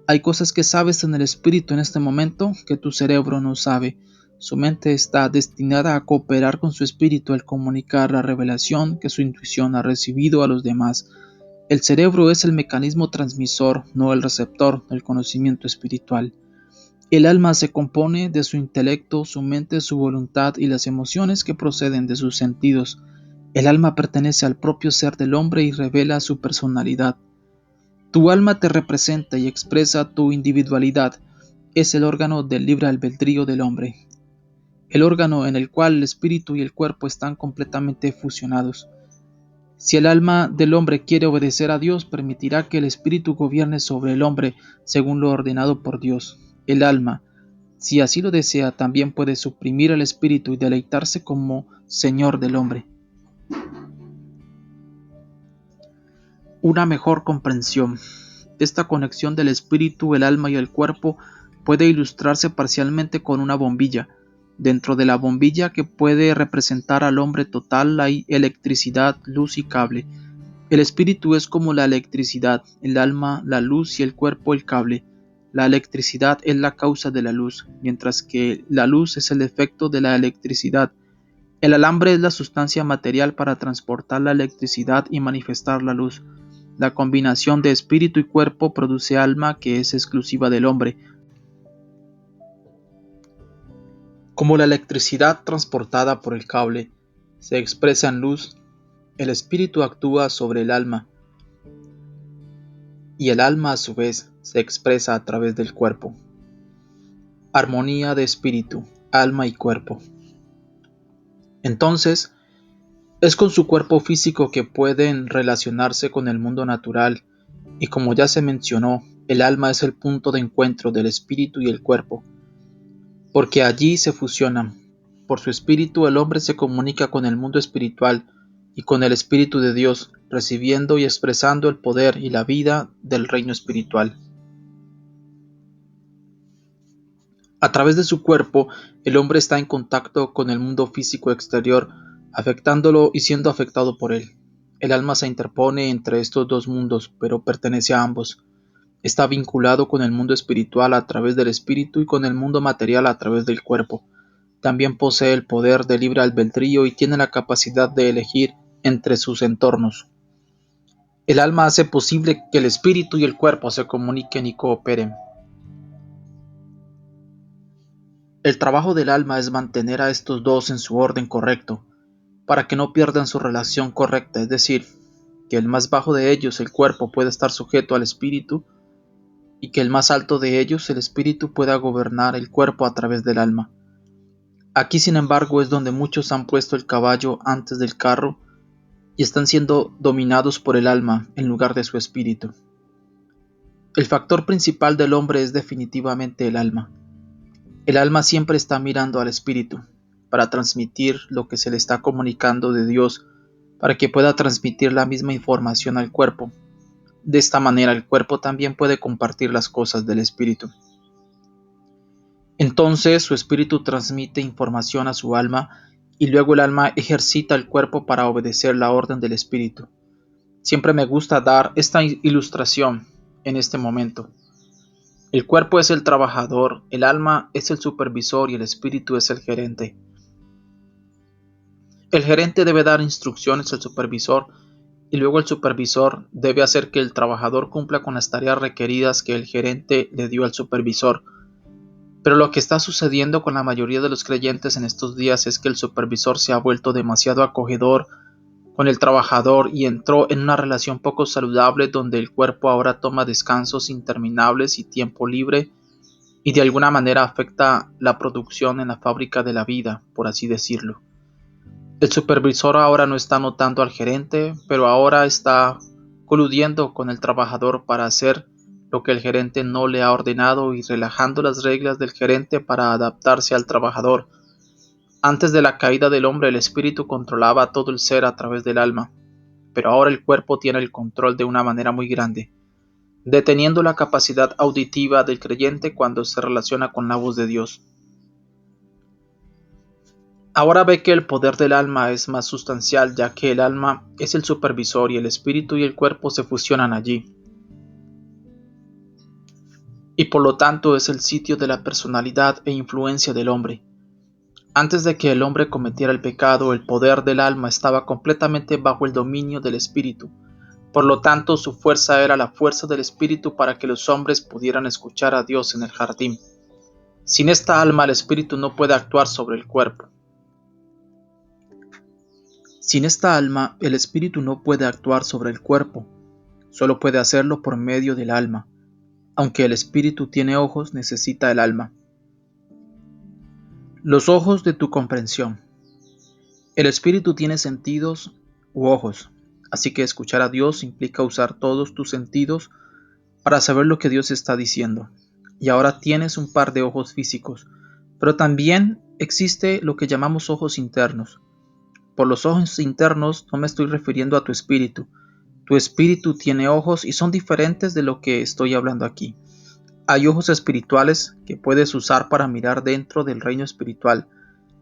Hay cosas que sabes en el espíritu en este momento que tu cerebro no sabe. Su mente está destinada a cooperar con su espíritu al comunicar la revelación que su intuición ha recibido a los demás. El cerebro es el mecanismo transmisor, no el receptor del conocimiento espiritual. El alma se compone de su intelecto, su mente, su voluntad y las emociones que proceden de sus sentidos. El alma pertenece al propio ser del hombre y revela su personalidad. Tu alma te representa y expresa tu individualidad. Es el órgano del libre albedrío del hombre, el órgano en el cual el espíritu y el cuerpo están completamente fusionados. Si el alma del hombre quiere obedecer a Dios, permitirá que el espíritu gobierne sobre el hombre según lo ordenado por Dios. El alma, si así lo desea, también puede suprimir al espíritu y deleitarse como señor del hombre. Una mejor comprensión. Esta conexión del espíritu, el alma y el cuerpo puede ilustrarse parcialmente con una bombilla. Dentro de la bombilla, que puede representar al hombre total, hay electricidad, luz y cable. El espíritu es como la electricidad, el alma la luz y el cuerpo el cable. La electricidad es la causa de la luz, mientras que la luz es el efecto de la electricidad. El alambre es la sustancia material para transportar la electricidad y manifestar la luz. La combinación de espíritu y cuerpo produce alma, que es exclusiva del hombre. Como la electricidad transportada por el cable se expresa en luz, el espíritu actúa sobre el alma, y el alma a su vez se expresa a través del cuerpo. Armonía de espíritu, alma y cuerpo. Entonces, es con su cuerpo físico que pueden relacionarse con el mundo natural, y como ya se mencionó, el alma es el punto de encuentro del espíritu y el cuerpo, porque allí se fusionan. Por su espíritu el hombre se comunica con el mundo espiritual y con el espíritu de Dios, recibiendo y expresando el poder y la vida del reino espiritual. A través de su cuerpo, el hombre está en contacto con el mundo físico exterior, afectándolo y siendo afectado por él. El alma se interpone entre estos dos mundos, pero pertenece a ambos. Está vinculado con el mundo espiritual a través del espíritu y con el mundo material a través del cuerpo. También posee el poder de libre albedrío y tiene la capacidad de elegir entre sus entornos. El alma hace posible que el espíritu y el cuerpo se comuniquen y cooperen. El trabajo del alma es mantener a estos dos en su orden correcto. para que no pierdan su relación correcta, es decir, que el más bajo de ellos, el cuerpo, pueda estar sujeto al espíritu y que el más alto de ellos, el espíritu, pueda gobernar el cuerpo a través del alma. Aquí, sin embargo, es donde muchos han puesto el caballo antes del carro y están siendo dominados por el alma en lugar de su espíritu. El factor principal del hombre es definitivamente el alma. El alma siempre está mirando al espíritu para transmitir lo que se le está comunicando de Dios, para que pueda transmitir la misma información al cuerpo. De esta manera el cuerpo también puede compartir las cosas del espíritu. Entonces su espíritu transmite información a su alma y luego el alma ejercita el cuerpo para obedecer la orden del espíritu. Siempre me gusta dar esta ilustración en este momento. El cuerpo es el trabajador, el alma es el supervisor y el espíritu es el gerente. El gerente debe dar instrucciones al supervisor y luego el supervisor debe hacer que el trabajador cumpla con las tareas requeridas que el gerente le dio al supervisor. Pero lo que está sucediendo con la mayoría de los creyentes en estos días es que el supervisor se ha vuelto demasiado acogedor con el trabajador y entró en una relación poco saludable donde el cuerpo ahora toma descansos interminables y tiempo libre y de alguna manera afecta la producción en la fábrica de la vida, por así decirlo. El supervisor ahora no está notando al gerente, pero ahora está coludiendo con el trabajador para hacer lo que el gerente no le ha ordenado y relajando las reglas del gerente para adaptarse al trabajador. Antes de la caída del hombre, el espíritu controlaba todo el ser a través del alma, pero ahora el cuerpo tiene el control de una manera muy grande, deteniendo la capacidad auditiva del creyente cuando se relaciona con la voz de Dios. Ahora ve que el poder del alma es más sustancial, ya que el alma es el supervisor y el espíritu y el cuerpo se fusionan allí, y por lo tanto es el sitio de la personalidad e influencia del hombre. Antes de que el hombre cometiera el pecado, el poder del alma estaba completamente bajo el dominio del espíritu. Por lo tanto, su fuerza era la fuerza del espíritu para que los hombres pudieran escuchar a Dios en el jardín. Sin esta alma, el espíritu no puede actuar sobre el cuerpo. Sin esta alma, el espíritu no puede actuar sobre el cuerpo, solo puede hacerlo por medio del alma. Aunque el espíritu tiene ojos, necesita el alma. Los ojos de tu comprensión. El espíritu tiene sentidos u ojos, así que escuchar a Dios implica usar todos tus sentidos para saber lo que Dios está diciendo. Y ahora tienes un par de ojos físicos, pero también existe lo que llamamos ojos internos. Por los ojos internos no me estoy refiriendo a tu espíritu. Tu espíritu tiene ojos y son diferentes de lo que estoy hablando aquí. Hay ojos espirituales que puedes usar para mirar dentro del reino espiritual.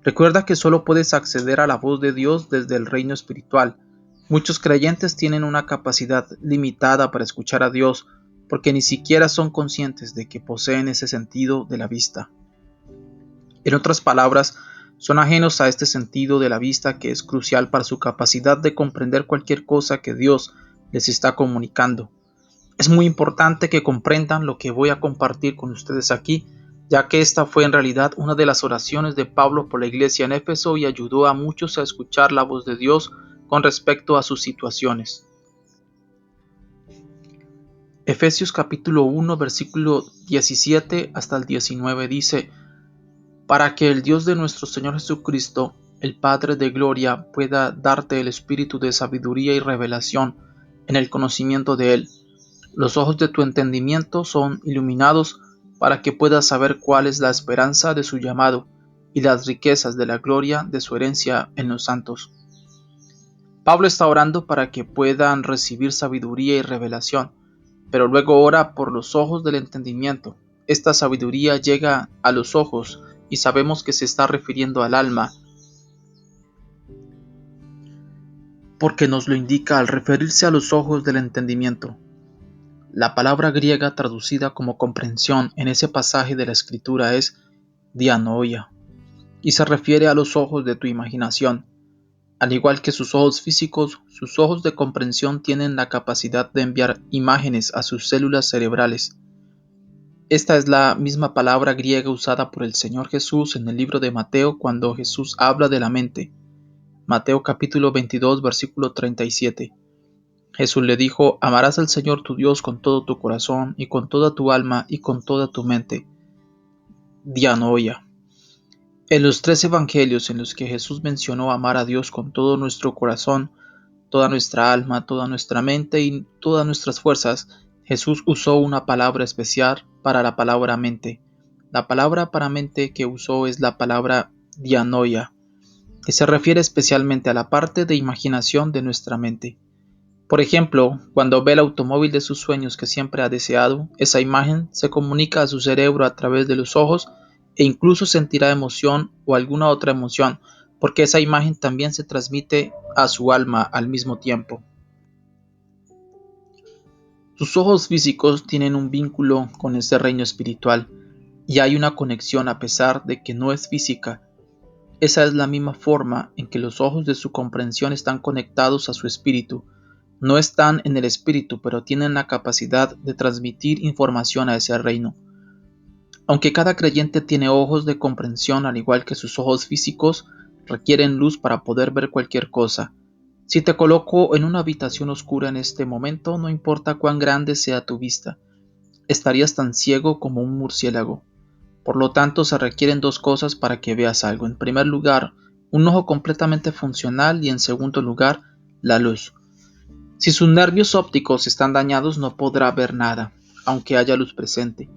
Recuerda que solo puedes acceder a la voz de Dios desde el reino espiritual. Muchos creyentes tienen una capacidad limitada para escuchar a Dios porque ni siquiera son conscientes de que poseen ese sentido de la vista. En otras palabras, son ajenos a este sentido de la vista que es crucial para su capacidad de comprender cualquier cosa que Dios les está comunicando. Es muy importante que comprendan lo que voy a compartir con ustedes aquí, ya que esta fue en realidad una de las oraciones de Pablo por la iglesia en Éfeso y ayudó a muchos a escuchar la voz de Dios con respecto a sus situaciones. Efesios capítulo 1 versículo 17 hasta el 19 dice: para que el Dios de nuestro Señor Jesucristo, el Padre de gloria, pueda darte el espíritu de sabiduría y revelación en el conocimiento de Él. Los ojos de tu entendimiento son iluminados para que puedas saber cuál es la esperanza de su llamado y las riquezas de la gloria de su herencia en los santos. Pablo está orando para que puedan recibir sabiduría y revelación, pero luego ora por los ojos del entendimiento. Esta sabiduría llega a los ojos y sabemos que se está refiriendo al alma, porque nos lo indica al referirse a los ojos del entendimiento. La palabra griega traducida como comprensión en ese pasaje de la escritura es dianoia, y se refiere a los ojos de tu imaginación. Al igual que sus ojos físicos, sus ojos de comprensión tienen la capacidad de enviar imágenes a sus células cerebrales. Esta es la misma palabra griega usada por el Señor Jesús en el libro de Mateo cuando Jesús habla de la mente. Mateo capítulo 22, versículo 37. Jesús le dijo: amarás al Señor tu Dios con todo tu corazón y con toda tu alma y con toda tu mente. Dianoia. En los tres evangelios en los que Jesús mencionó amar a Dios con todo nuestro corazón, toda nuestra alma, toda nuestra mente y todas nuestras fuerzas, Jesús usó una palabra especial para la palabra mente. La palabra para mente que usó es la palabra dianoia, que se refiere especialmente a la parte de imaginación de nuestra mente. Por ejemplo, cuando ve el automóvil de sus sueños que siempre ha deseado, esa imagen se comunica a su cerebro a través de los ojos e incluso sentirá emoción o alguna otra emoción, porque esa imagen también se transmite a su alma al mismo tiempo. Sus ojos físicos tienen un vínculo con ese reino espiritual y hay una conexión a pesar de que no es física. Esa es la misma forma en que los ojos de su comprensión están conectados a su espíritu. No están en el espíritu, pero tienen la capacidad de transmitir información a ese reino. Aunque cada creyente tiene ojos de comprensión al igual que sus ojos físicos, requieren luz para poder ver cualquier cosa. Si te coloco en una habitación oscura en este momento, no importa cuán grande sea tu vista, estarías tan ciego como un murciélago. Por lo tanto, se requieren dos cosas para que veas algo. En primer lugar, un ojo completamente funcional y en segundo lugar, la luz. Si sus nervios ópticos están dañados, no podrá ver nada, aunque haya luz presente.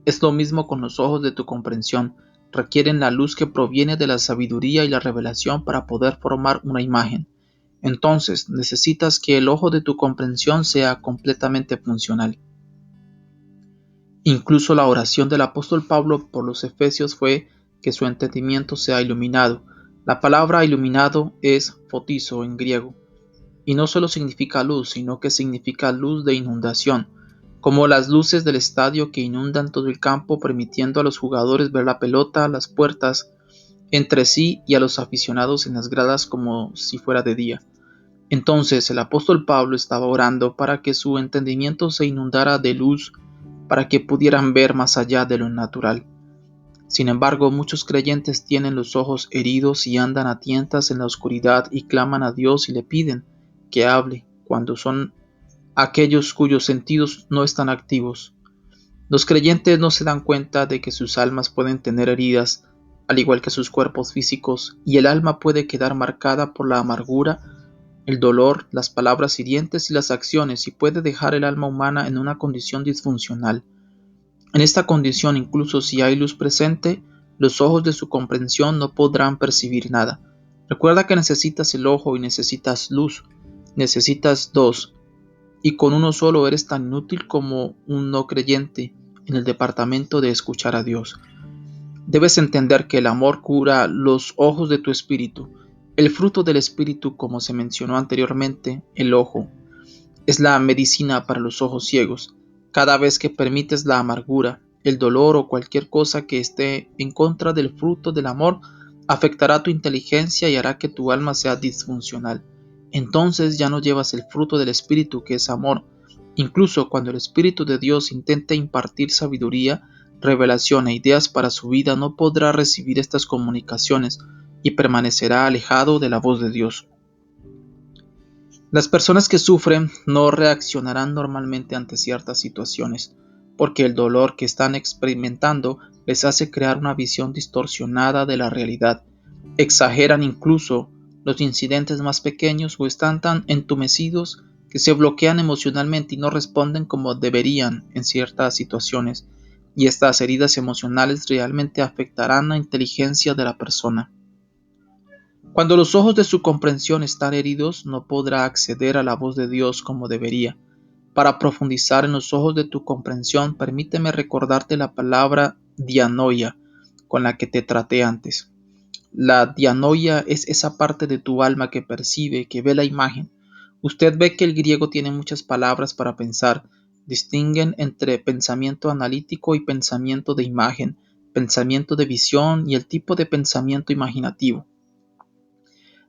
Es lo mismo con los ojos de tu comprensión. Requieren la luz que proviene de la sabiduría y la revelación para poder formar una imagen. Entonces, necesitas que el ojo de tu comprensión sea completamente funcional. Incluso la oración del apóstol Pablo por los Efesios fue que su entendimiento sea iluminado. La palabra iluminado es fotizo en griego, y no solo significa luz, sino que significa luz de inundación, como las luces del estadio que inundan todo el campo, permitiendo a los jugadores ver la pelota, las puertas, entre sí y a los aficionados en las gradas como si fuera de día. Entonces el apóstol Pablo estaba orando para que su entendimiento se inundara de luz, para que pudieran ver más allá de lo natural. Sin embargo, muchos creyentes tienen los ojos heridos y andan a tientas en la oscuridad y claman a Dios y le piden que hable cuando son aquellos cuyos sentidos no están activos. Los creyentes no se dan cuenta de que sus almas pueden tener heridas, al igual que sus cuerpos físicos, y el alma puede quedar marcada por la amargura, el dolor, las palabras hirientes y las acciones, y puede dejar el alma humana en una condición disfuncional. En esta condición, incluso si hay luz presente, los ojos de su comprensión no podrán percibir nada. Recuerda que necesitas el ojo y necesitas luz. Necesitas dos, y con uno solo eres tan inútil como un no creyente en el departamento de escuchar a Dios. Debes entender que el amor cura los ojos de tu espíritu. El fruto del espíritu, como se mencionó anteriormente, el ojo, es la medicina para los ojos ciegos. Cada vez que permites la amargura, el dolor o cualquier cosa que esté en contra del fruto del amor, afectará tu inteligencia y hará que tu alma sea disfuncional. Entonces ya no llevas el fruto del Espíritu, que es amor. Incluso cuando el Espíritu de Dios intente impartir sabiduría, revelación e ideas para su vida, no podrá recibir estas comunicaciones y permanecerá alejado de la voz de Dios. Las personas que sufren no reaccionarán normalmente ante ciertas situaciones, porque el dolor que están experimentando les hace crear una visión distorsionada de la realidad. Exageran incluso los incidentes más pequeños o están tan entumecidos que se bloquean emocionalmente y no responden como deberían en ciertas situaciones, y estas heridas emocionales realmente afectarán la inteligencia de la persona. Cuando los ojos de su comprensión están heridos, no podrá acceder a la voz de Dios como debería. Para profundizar en los ojos de tu comprensión, permíteme recordarte la palabra dianoia, con la que te traté antes. La dianoia es esa parte de tu alma que percibe, que ve la imagen. Usted ve que el griego tiene muchas palabras para pensar. Distinguen entre pensamiento analítico y pensamiento de imagen, pensamiento de visión y el tipo de pensamiento imaginativo.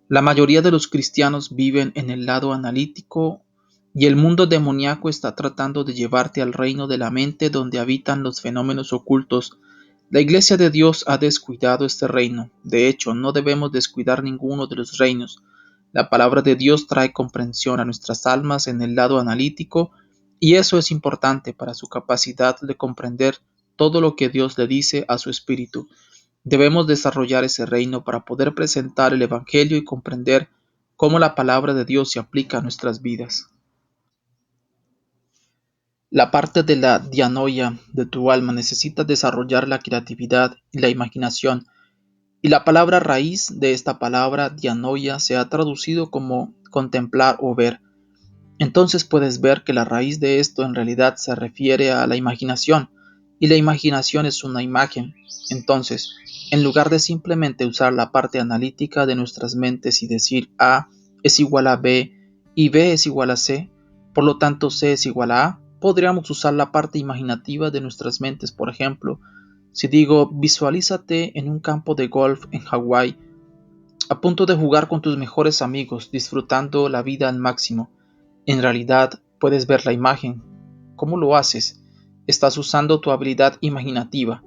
La mayoría de los cristianos viven en el lado analítico y el mundo demoníaco está tratando de llevarte al reino de la mente donde habitan los fenómenos ocultos. La Iglesia de Dios ha descuidado este reino. De hecho, no debemos descuidar ninguno de los reinos. La palabra de Dios trae comprensión a nuestras almas en el lado analítico, y eso es importante para su capacidad de comprender todo lo que Dios le dice a su espíritu. Debemos desarrollar ese reino para poder presentar el Evangelio y comprender cómo la palabra de Dios se aplica a nuestras vidas. La parte de la dianoia de tu alma necesita desarrollar la creatividad y la imaginación, y la palabra raíz de esta palabra dianoia se ha traducido como contemplar o ver. Entonces puedes ver que la raíz de esto en realidad se refiere a la imaginación, y la imaginación es una imagen. Entonces, en lugar de simplemente usar la parte analítica de nuestras mentes y decir A es igual a B y B es igual a C, por lo tanto C es igual a A, podríamos usar la parte imaginativa de nuestras mentes. Por ejemplo, si digo visualízate en un campo de golf en Hawái, a punto de jugar con tus mejores amigos, disfrutando la vida al máximo. En realidad, puedes ver la imagen. ¿Cómo lo haces? Estás usando tu habilidad imaginativa.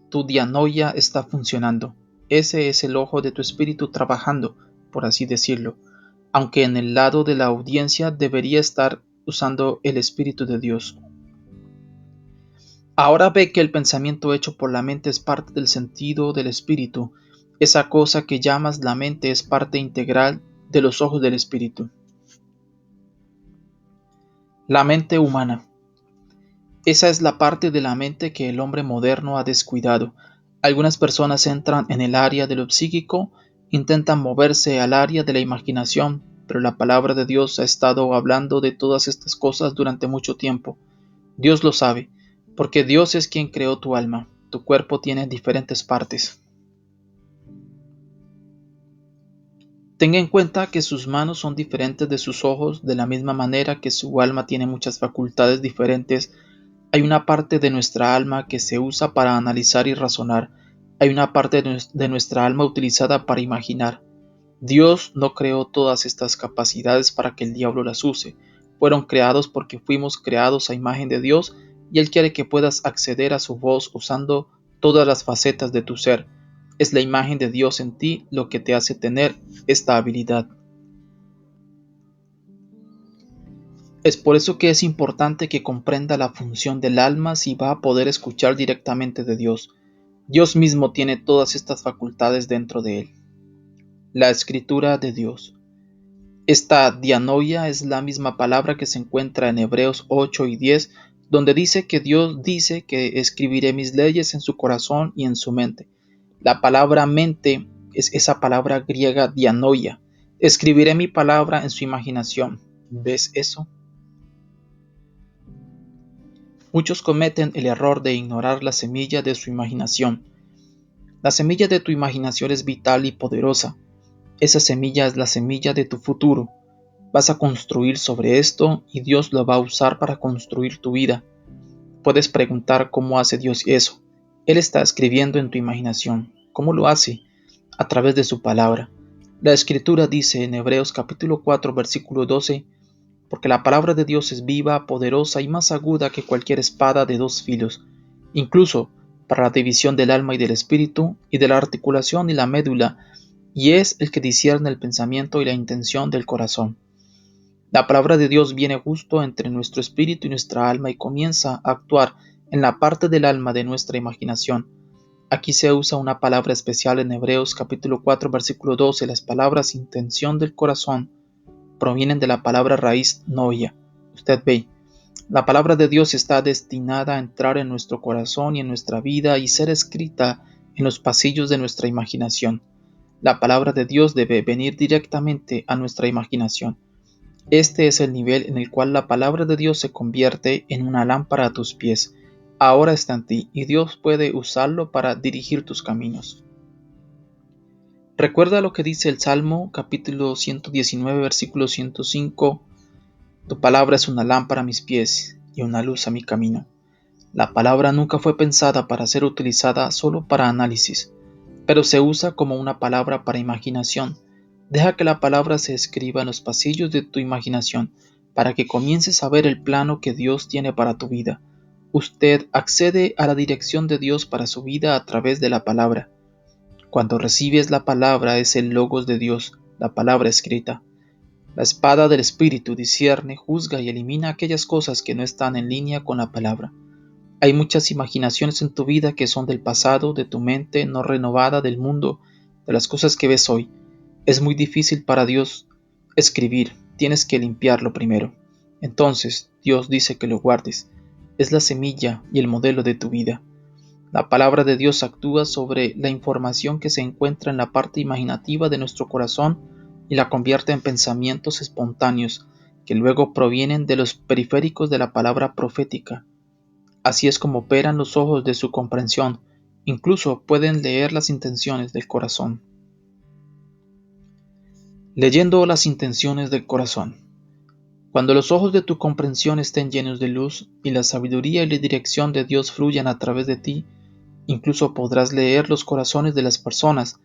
Tu dianoia está funcionando. Ese es el ojo de tu espíritu trabajando, por así decirlo, aunque en el lado de la audiencia debería estar usando el Espíritu de Dios. Ahora ve que el pensamiento hecho por la mente es parte del sentido del espíritu. Esa cosa que llamas la mente es parte integral de los ojos del espíritu. La mente humana. Esa es la parte de la mente que el hombre moderno ha descuidado. Algunas personas entran en el área de lo psíquico, intentan moverse al área de la imaginación, pero la palabra de Dios ha estado hablando de todas estas cosas durante mucho tiempo. Dios lo sabe, porque Dios es quien creó tu alma. Tu cuerpo tiene diferentes partes. Tenga en cuenta que sus manos son diferentes de sus ojos, de la misma manera que su alma tiene muchas facultades diferentes. Hay una parte de nuestra alma que se usa para analizar y razonar. Hay una parte de nuestra alma utilizada para imaginar. Dios no creó todas estas capacidades para que el diablo las use. Fueron creados porque fuimos creados a imagen de Dios, y Él quiere que puedas acceder a su voz usando todas las facetas de tu ser. Es la imagen de Dios en ti lo que te hace tener esta habilidad. Es por eso que es importante que comprenda la función del alma si va a poder escuchar directamente de Dios. Dios mismo tiene todas estas facultades dentro de él. La escritura de Dios. Esta dianoia es la misma palabra que se encuentra en Hebreos 8 y 10, donde dice que Dios dice que escribiré mis leyes en su corazón y en su mente. La palabra mente es esa palabra griega dianoia. Escribiré mi palabra en su imaginación. ¿Ves eso? Muchos cometen el error de ignorar la semilla de su imaginación. La semilla de tu imaginación es vital y poderosa. Esa semilla es la semilla de tu futuro. Vas a construir sobre esto y Dios lo va a usar para construir tu vida. Puedes preguntar cómo hace Dios eso. Él está escribiendo en tu imaginación. ¿Cómo lo hace? A través de su palabra. La escritura dice en Hebreos capítulo 4 versículo 12, porque la palabra de Dios es viva, poderosa y más aguda que cualquier espada de dos filos, incluso para la división del alma y del espíritu, y de la articulación y la médula, y es el que discierne el pensamiento y la intención del corazón. La palabra de Dios viene justo entre nuestro espíritu y nuestra alma y comienza a actuar en la parte del alma de nuestra imaginación. Aquí se usa una palabra especial en Hebreos capítulo 4 versículo 12, las palabras intención del corazón provienen de la palabra raíz noia. Usted ve, la palabra de Dios está destinada a entrar en nuestro corazón y en nuestra vida y ser escrita en los pasillos de nuestra imaginación. La palabra de Dios debe venir directamente a nuestra imaginación. Este es el nivel en el cual la palabra de Dios se convierte en una lámpara a tus pies. Ahora está en ti y Dios puede usarlo para dirigir tus caminos. Recuerda lo que dice el Salmo capítulo 119 versículo 105. Tu palabra es una lámpara a mis pies y una luz a mi camino. La palabra nunca fue pensada para ser utilizada solo para análisis, pero se usa como una palabra para imaginación. Deja que la palabra se escriba en los pasillos de tu imaginación para que comiences a ver el plano que Dios tiene para tu vida. usted accede a la dirección de Dios para su vida a través de la palabra. Cuando recibes la palabra es el logos de Dios, la palabra escrita. La espada del Espíritu discierne, juzga y elimina aquellas cosas que no están en línea con la palabra. Hay muchas imaginaciones en tu vida que son del pasado, de tu mente no renovada, del mundo, de las cosas que ves hoy. Es muy difícil para Dios escribir, tienes que limpiarlo primero. Entonces, Dios dice que lo guardes. Es la semilla y el modelo de tu vida. La palabra de Dios actúa sobre la información que se encuentra en la parte imaginativa de nuestro corazón y la convierte en pensamientos espontáneos que luego provienen de los periféricos de la palabra profética. Así es como operan los ojos de su comprensión, incluso pueden leer las intenciones del corazón. Leyendo las intenciones del corazón. Cuando los ojos de tu comprensión estén llenos de luz y la sabiduría y la dirección de Dios fluyan a través de ti, incluso podrás leer los corazones de las personas.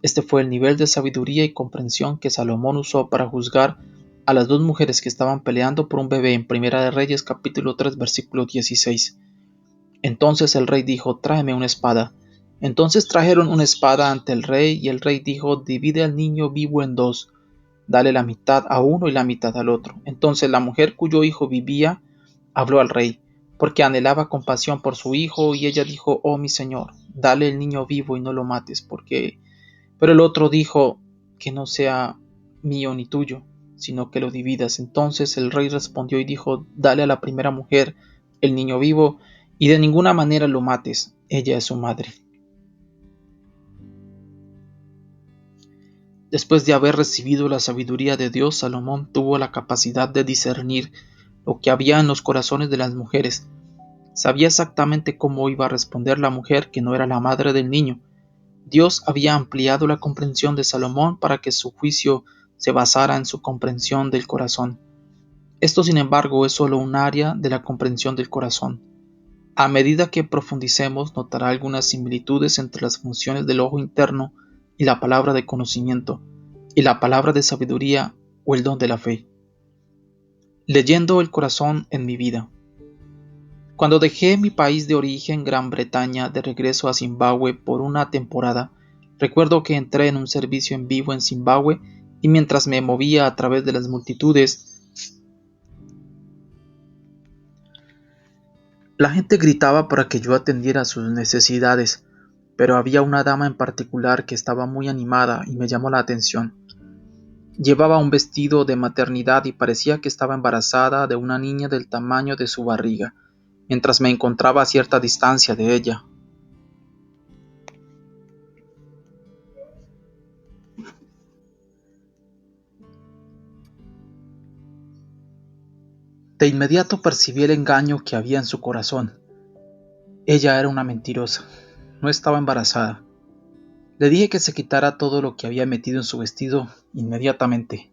Este fue el nivel de sabiduría y comprensión que Salomón usó para juzgar a las dos mujeres que estaban peleando por un bebé en Primera de Reyes capítulo 3 versículo 16. Entonces el rey dijo: tráeme una espada. Entonces trajeron una espada ante el rey, y el rey dijo: divide al niño vivo en dos, dale la mitad a uno y la mitad al otro. Entonces la mujer cuyo hijo vivía habló al rey, porque anhelaba compasión por su hijo, y ella dijo: oh mi señor, dale el niño vivo y no lo mates, porque... Pero el otro dijo: que no sea mío ni tuyo, sino que lo dividas. Entonces el rey respondió y dijo: dale a la primera mujer el niño vivo, y de ninguna manera lo mates, ella es su madre. Después de haber recibido la sabiduría de Dios, Salomón tuvo la capacidad de discernir lo que había en los corazones de las mujeres. Sabía exactamente cómo iba a responder la mujer que no era la madre del niño. Dios había ampliado la comprensión de Salomón para que su juicio se basara en su comprensión del corazón. Esto, sin embargo, es solo un área de la comprensión del corazón. A medida que profundicemos, notará algunas similitudes entre las funciones del ojo interno y la palabra de conocimiento, y la palabra de sabiduría o el don de la fe. Leyendo el corazón en mi vida. Cuando dejé mi país de origen, Gran Bretaña, de regreso a Zimbabue por una temporada, recuerdo que entré en un servicio en vivo en Zimbabue y mientras me movía a través de las multitudes, la gente gritaba para que yo atendiera sus necesidades, pero había una dama en particular que estaba muy animada y me llamó la atención. Llevaba un vestido de maternidad y parecía que estaba embarazada de una niña del tamaño de su barriga, mientras me encontraba a cierta distancia de ella. De inmediato percibí el engaño que había en su corazón. Ella era una mentirosa, no estaba embarazada. Le dije que se quitara todo lo que había metido en su vestido inmediatamente.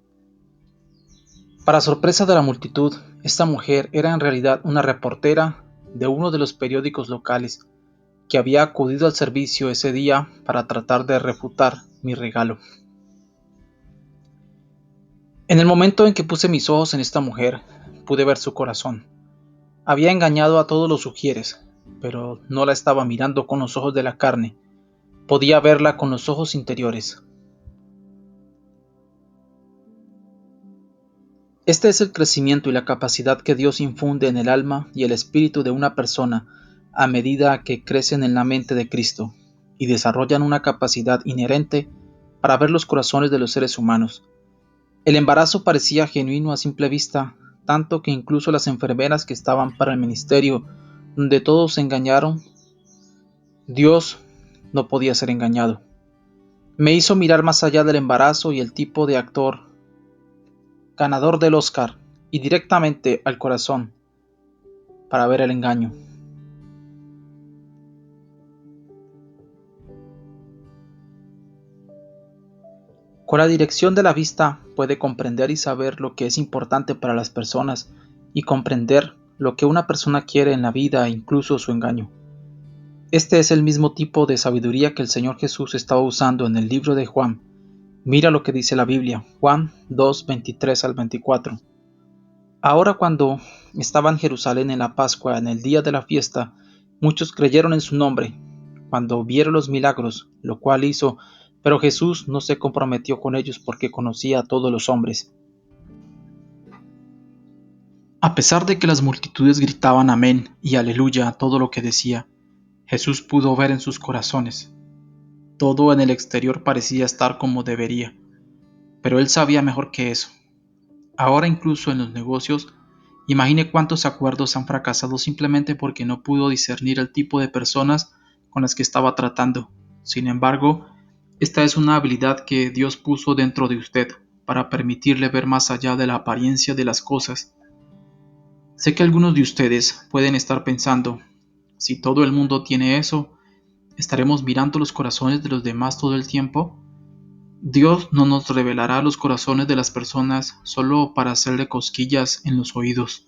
Para sorpresa de la multitud, esta mujer era en realidad una reportera de uno de los periódicos locales que había acudido al servicio ese día para tratar de refutar mi regalo. En el momento en que puse mis ojos en esta mujer, pude ver su corazón. Había engañado a todos los sugieres, pero no la estaba mirando con los ojos de la carne. Podía verla con los ojos interiores. Este es el crecimiento y la capacidad que Dios infunde en el alma y el espíritu de una persona a medida que crecen en la mente de Cristo y desarrollan una capacidad inherente para ver los corazones de los seres humanos. El embarazo parecía genuino a simple vista, tanto que incluso las enfermeras que estaban para el ministerio, donde todos se engañaron, Dios no podía ser engañado. Me hizo mirar más allá del embarazo y el tipo de actor ganador del Oscar y directamente al corazón para ver el engaño. Con la dirección de la vista puede comprender y saber lo que es importante para las personas y comprender lo que una persona quiere en la vida e incluso su engaño. Este es el mismo tipo de sabiduría que el Señor Jesús estaba usando en el libro de Juan. Mira lo que dice la Biblia, Juan 2, 23 al 24. Ahora cuando estaba en Jerusalén en la Pascua, en el día de la fiesta, muchos creyeron en su nombre, cuando vieron los milagros, lo cual hizo, pero Jesús no se comprometió con ellos porque conocía a todos los hombres. A pesar de que las multitudes gritaban amén y aleluya a todo lo que decía, Jesús pudo ver en sus corazones. Todo en el exterior parecía estar como debería, pero él sabía mejor que eso. Ahora incluso en los negocios, imagine cuántos acuerdos han fracasado simplemente porque no pudo discernir el tipo de personas con las que estaba tratando. Sin embargo, esta es una habilidad que Dios puso dentro de usted para permitirle ver más allá de la apariencia de las cosas. Sé que algunos de ustedes pueden estar pensando, si todo el mundo tiene eso, ¿estaremos mirando los corazones de los demás todo el tiempo? Dios no nos revelará los corazones de las personas solo para hacerle cosquillas en los oídos.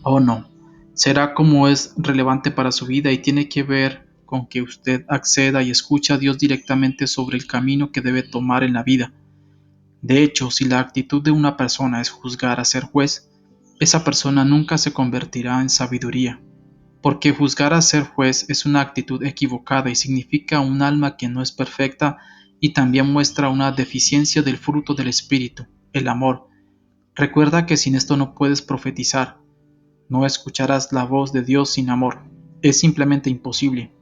Oh no, será como es relevante para su vida y tiene que ver con que usted acceda y escuche a Dios directamente sobre el camino que debe tomar en la vida. De hecho, si la actitud de una persona es juzgar a ser juez, esa persona nunca se convertirá en sabiduría, porque juzgar a ser juez es una actitud equivocada y significa un alma que no es perfecta y también muestra una deficiencia del fruto del Espíritu, el amor. Recuerda que sin esto no puedes profetizar, no escucharás la voz de Dios sin amor. Es simplemente imposible.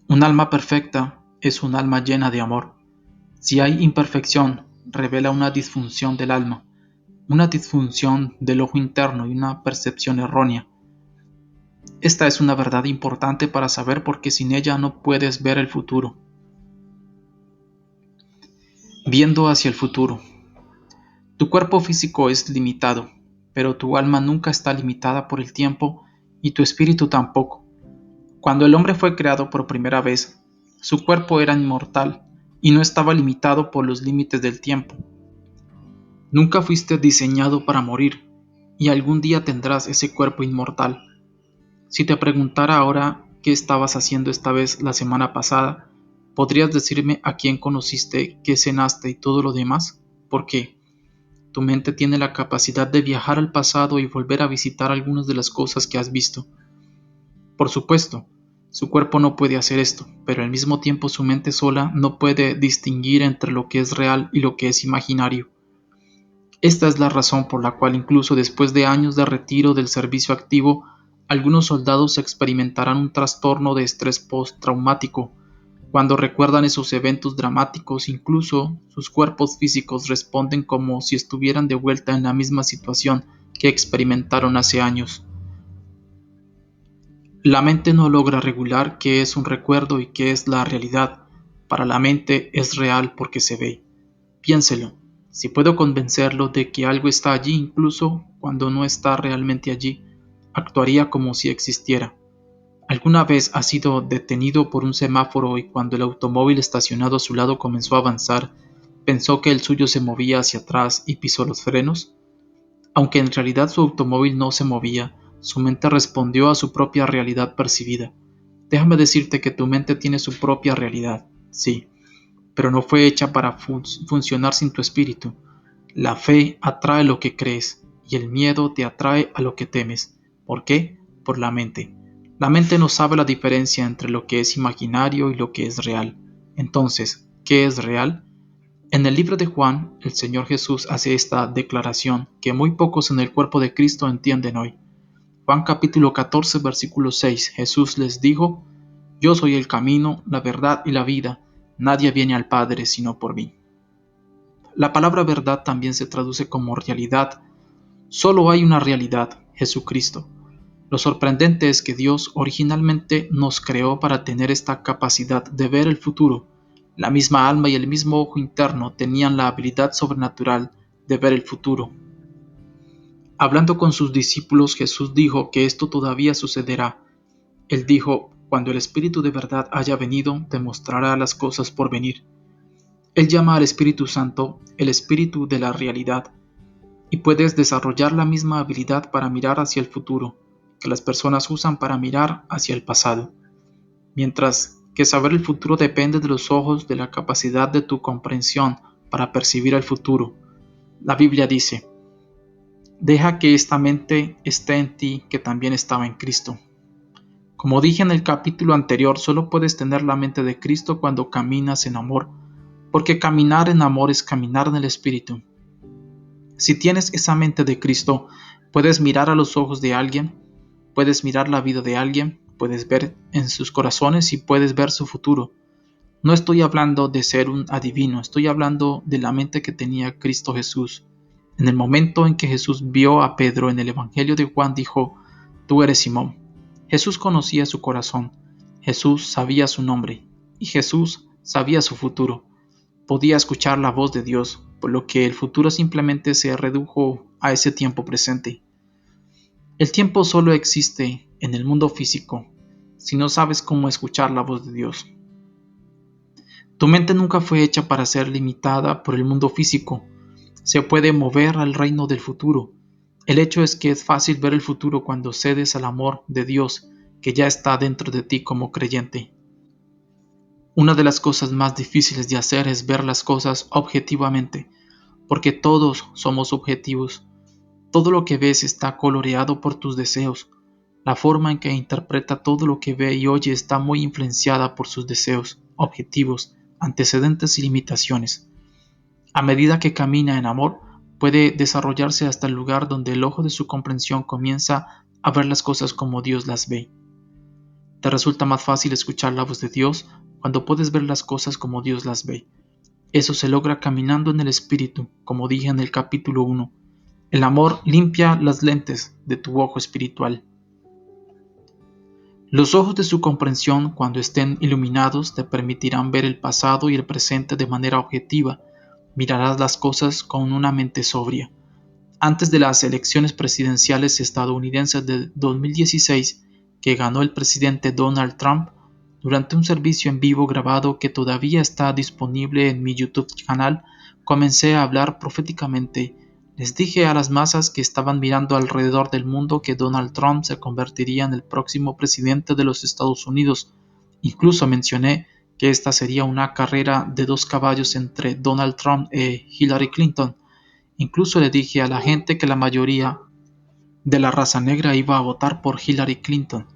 Un alma perfecta es un alma llena de amor. Si hay imperfección, revela una disfunción del alma, una disfunción del ojo interno y una percepción errónea. Esta es una verdad importante para saber porque sin ella no puedes ver el futuro. Viendo hacia el futuro. Tu cuerpo físico es limitado, pero tu alma nunca está limitada por el tiempo y tu espíritu tampoco. Cuando el hombre fue creado por primera vez, su cuerpo era inmortal y no estaba limitado por los límites del tiempo. Nunca fuiste diseñado para morir y algún día tendrás ese cuerpo inmortal. Si te preguntara ahora qué estabas haciendo esta vez la semana pasada, ¿podrías decirme a quién conociste, qué cenaste y todo lo demás? ¿Por qué? Tu mente tiene la capacidad de viajar al pasado y volver a visitar algunas de las cosas que has visto. Por supuesto, su cuerpo no puede hacer esto, pero al mismo tiempo su mente sola no puede distinguir entre lo que es real y lo que es imaginario. Esta es la razón por la cual incluso después de años de retiro del servicio activo, algunos soldados experimentarán un trastorno de estrés postraumático. Cuando recuerdan esos eventos dramáticos, incluso sus cuerpos físicos responden como si estuvieran de vuelta en la misma situación que experimentaron hace años. La mente no logra regular qué es un recuerdo y qué es la realidad. Para la mente es real porque se ve. Piénselo. Si puedo convencerlo de que algo está allí incluso cuando no está realmente allí, actuaría como si existiera. ¿Alguna vez ha sido detenido por un semáforo y cuando el automóvil estacionado a su lado comenzó a avanzar, pensó que el suyo se movía hacia atrás y pisó los frenos? Aunque en realidad su automóvil no se movía, su mente respondió a su propia realidad percibida. Déjame decirte que tu mente tiene su propia realidad, sí, pero no fue hecha para funcionar sin tu espíritu. La fe atrae lo que crees y el miedo te atrae a lo que temes. ¿Por qué? Por la mente. La mente no sabe la diferencia entre lo que es imaginario y lo que es real. Entonces, ¿qué es real? En el libro de Juan, el Señor Jesús hace esta declaración que muy pocos en el cuerpo de Cristo entienden hoy. Juan capítulo 14, versículo 6, Jesús les dijo: Yo soy el camino, la verdad y la vida. Nadie viene al Padre sino por mí. La palabra verdad también se traduce como realidad. Solo hay una realidad, Jesucristo. Lo sorprendente es que Dios originalmente nos creó para tener esta capacidad de ver el futuro. La misma alma y el mismo ojo interno tenían la habilidad sobrenatural de ver el futuro. Hablando con sus discípulos, Jesús dijo que esto todavía sucederá. Él dijo: Cuando el Espíritu de verdad haya venido, te mostrará las cosas por venir. Él llama al Espíritu Santo el Espíritu de la realidad, y puedes desarrollar la misma habilidad para mirar hacia el futuro que las personas usan para mirar hacia el pasado. Mientras que saber el futuro depende de los ojos de la capacidad de tu comprensión para percibir el futuro. La Biblia dice: Deja que esta mente esté en ti que también estaba en Cristo. Como dije en el capítulo anterior, solo puedes tener la mente de Cristo cuando caminas en amor, porque caminar en amor es caminar en el Espíritu. Si tienes esa mente de Cristo, puedes mirar a los ojos de alguien, puedes mirar la vida de alguien, puedes ver en sus corazones y puedes ver su futuro. No estoy hablando de ser un adivino, estoy hablando de la mente que tenía Cristo Jesús. En el momento en que Jesús vio a Pedro en el Evangelio de Juan, dijo: Tú eres Simón. Jesús conocía su corazón, Jesús sabía su nombre y Jesús sabía su futuro. Podía escuchar la voz de Dios, por lo que el futuro simplemente se redujo a ese tiempo presente. El tiempo solo existe en el mundo físico si no sabes cómo escuchar la voz de Dios. Tu mente nunca fue hecha para ser limitada por el mundo físico. Se puede mover al reino del futuro. El hecho es que es fácil ver el futuro cuando cedes al amor de Dios que ya está dentro de ti como creyente. Una de las cosas más difíciles de hacer es ver las cosas objetivamente, porque todos somos objetivos. Todo lo que ves está coloreado por tus deseos. La forma en que interpreta todo lo que ve y oye está muy influenciada por sus deseos, objetivos, antecedentes y limitaciones. A medida que camina en amor, puede desarrollarse hasta el lugar donde el ojo de su comprensión comienza a ver las cosas como Dios las ve. Te resulta más fácil escuchar la voz de Dios cuando puedes ver las cosas como Dios las ve. Eso se logra caminando en el Espíritu, como dije en el capítulo 1. El amor limpia las lentes de tu ojo espiritual. Los ojos de su comprensión, cuando estén iluminados, te permitirán ver el pasado y el presente de manera objetiva. Mirarás las cosas con una mente sobria. Antes de las elecciones presidenciales estadounidenses de 2016, que ganó el presidente Donald Trump, durante un servicio en vivo grabado que todavía está disponible en mi YouTube canal, comencé a hablar proféticamente. Les dije a las masas que estaban mirando alrededor del mundo que Donald Trump se convertiría en el próximo presidente de los Estados Unidos. Incluso mencioné que esta sería una carrera de 2 caballos entre Donald Trump e Hillary Clinton. Incluso le dije a la gente que la mayoría de la raza negra iba a votar por Hillary Clinton.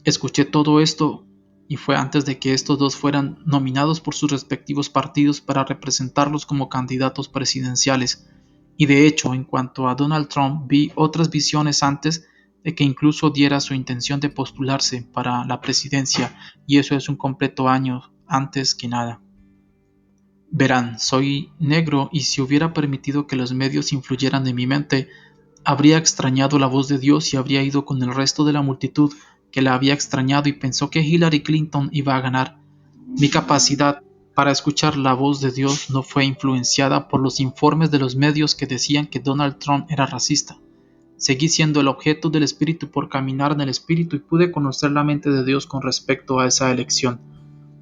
Escuché todo esto y fue antes de que estos dos fueran nominados por sus respectivos partidos para representarlos como candidatos presidenciales. Y de hecho, en cuanto a Donald Trump, vi otras visiones antes de que incluso diera su intención de postularse para la presidencia, y eso es un completo año antes que nada. Verán, soy negro y si hubiera permitido que los medios influyeran en mi mente, habría extrañado la voz de Dios y habría ido con el resto de la multitud que la había extrañado y pensó que Hillary Clinton iba a ganar. Mi capacidad para escuchar la voz de Dios no fue influenciada por los informes de los medios que decían que Donald Trump era racista. Seguí siendo el objeto del Espíritu por caminar en el Espíritu y pude conocer la mente de Dios con respecto a esa elección.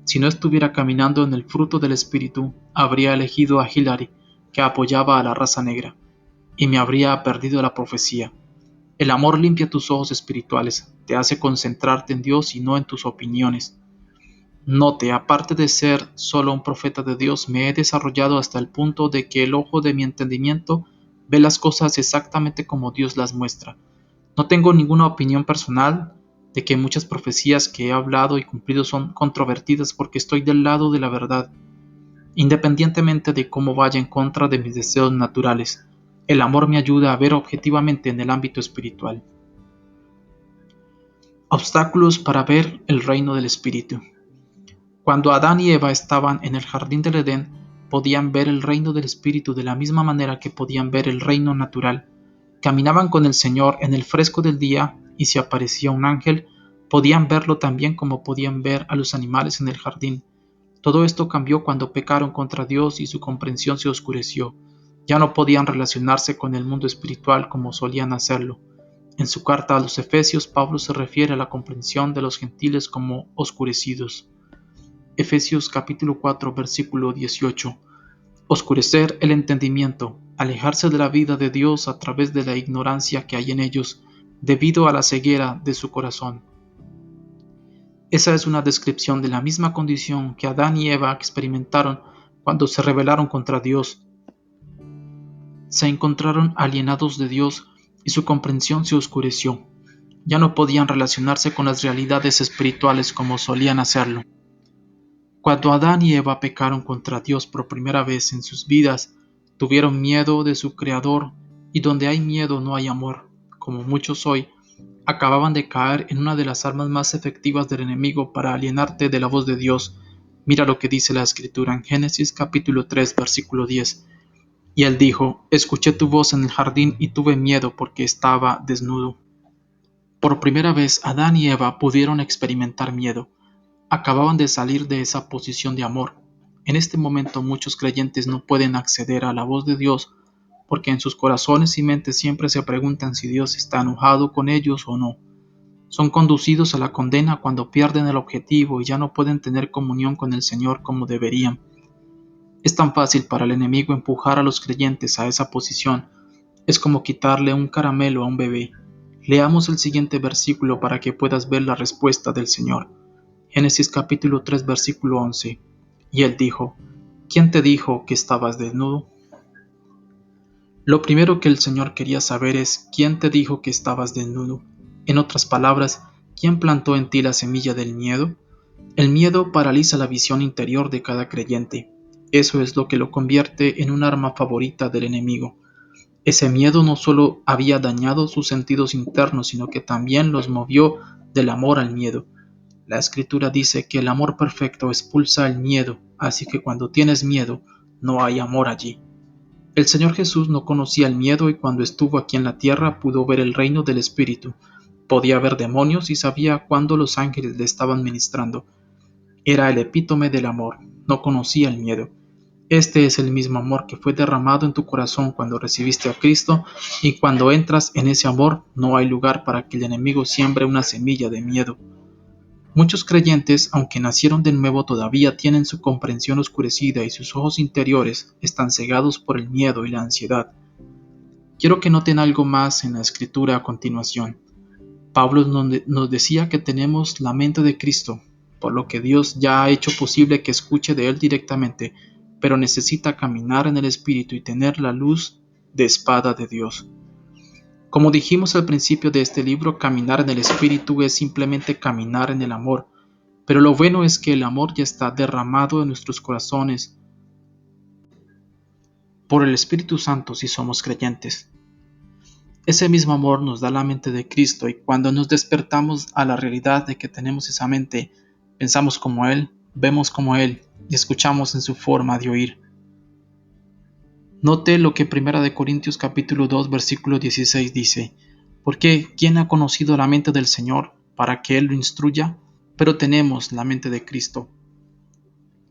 Si no estuviera caminando en el fruto del Espíritu, habría elegido a Hillary, que apoyaba a la raza negra, y me habría perdido la profecía. El amor limpia tus ojos espirituales, te hace concentrarte en Dios y no en tus opiniones. Note, aparte de ser solo un profeta de Dios, me he desarrollado hasta el punto de que el ojo de mi entendimiento ve las cosas exactamente como Dios las muestra. No tengo ninguna opinión personal de que muchas profecías que he hablado y cumplido son controvertidas porque estoy del lado de la verdad, independientemente de cómo vaya en contra de mis deseos naturales. El amor me ayuda a ver objetivamente en el ámbito espiritual. Obstáculos para ver el reino del Espíritu. Cuando Adán y Eva estaban en el jardín del Edén, podían ver el reino del Espíritu de la misma manera que podían ver el reino natural. Caminaban con el Señor en el fresco del día y si aparecía un ángel, podían verlo también como podían ver a los animales en el jardín. Todo esto cambió cuando pecaron contra Dios y su comprensión se oscureció. Ya no podían relacionarse con el mundo espiritual como solían hacerlo. En su carta a los Efesios, Pablo se refiere a la comprensión de los gentiles como oscurecidos. Efesios capítulo 4, versículo 18. Oscurecer el entendimiento, alejarse de la vida de Dios a través de la ignorancia que hay en ellos, debido a la ceguera de su corazón. Esa es una descripción de la misma condición que Adán y Eva experimentaron cuando se rebelaron contra Dios. Se encontraron alienados de Dios y su comprensión se oscureció. Ya no podían relacionarse con las realidades espirituales como solían hacerlo. Cuando Adán y Eva pecaron contra Dios por primera vez en sus vidas, tuvieron miedo de su Creador, y donde hay miedo no hay amor. Como muchos hoy, acababan de caer en una de las armas más efectivas del enemigo para alienarte de la voz de Dios. Mira lo que dice la Escritura en Génesis capítulo 3, versículo 10. Y él dijo: escuché tu voz en el jardín y tuve miedo porque estaba desnudo. Por primera vez Adán y Eva pudieron experimentar miedo. Acababan de salir de esa posición de amor. En este momento muchos creyentes no pueden acceder a la voz de Dios porque en sus corazones y mentes siempre se preguntan si Dios está enojado con ellos o no. Son conducidos a la condena cuando pierden el objetivo y ya no pueden tener comunión con el Señor como deberían. Es tan fácil para el enemigo empujar a los creyentes a esa posición. Es como quitarle un caramelo a un bebé. Leamos el siguiente versículo para que puedas ver la respuesta del Señor. Génesis capítulo 3 versículo 11. Y él dijo: ¿quién te dijo que estabas desnudo? Lo primero que el Señor quería saber es: ¿quién te dijo que estabas desnudo? En otras palabras, ¿quién plantó en ti la semilla del miedo? El miedo paraliza la visión interior de cada creyente. Eso es lo que lo convierte en un arma favorita del enemigo. Ese miedo no solo había dañado sus sentidos internos, sino que también los movió del amor al miedo. La Escritura dice que el amor perfecto expulsa el miedo, así que cuando tienes miedo, no hay amor allí. El Señor Jesús no conocía el miedo y cuando estuvo aquí en la tierra pudo ver el reino del Espíritu. Podía ver demonios y sabía cuándo los ángeles le estaban ministrando. Era el epítome del amor, no conocía el miedo. Este es el mismo amor que fue derramado en tu corazón cuando recibiste a Cristo, y cuando entras en ese amor no hay lugar para que el enemigo siembre una semilla de miedo. Muchos creyentes, aunque nacieron de nuevo, todavía tienen su comprensión oscurecida y sus ojos interiores están cegados por el miedo y la ansiedad. Quiero que noten algo más en la Escritura a continuación. Pablo nos decía que tenemos la mente de Cristo, por lo que Dios ya ha hecho posible que escuche de Él directamente, pero necesita caminar en el Espíritu y tener la luz de espada de Dios. Como dijimos al principio de este libro, caminar en el Espíritu es simplemente caminar en el amor, pero lo bueno es que el amor ya está derramado en nuestros corazones por el Espíritu Santo si somos creyentes. Ese mismo amor nos da la mente de Cristo y cuando nos despertamos a la realidad de que tenemos esa mente, pensamos como Él, vemos como Él y escuchamos en su forma de oír. Note lo que 1 Corintios capítulo 2 versículo 16 dice: porque ¿quién ha conocido la mente del Señor para que Él lo instruya? Pero tenemos la mente de Cristo.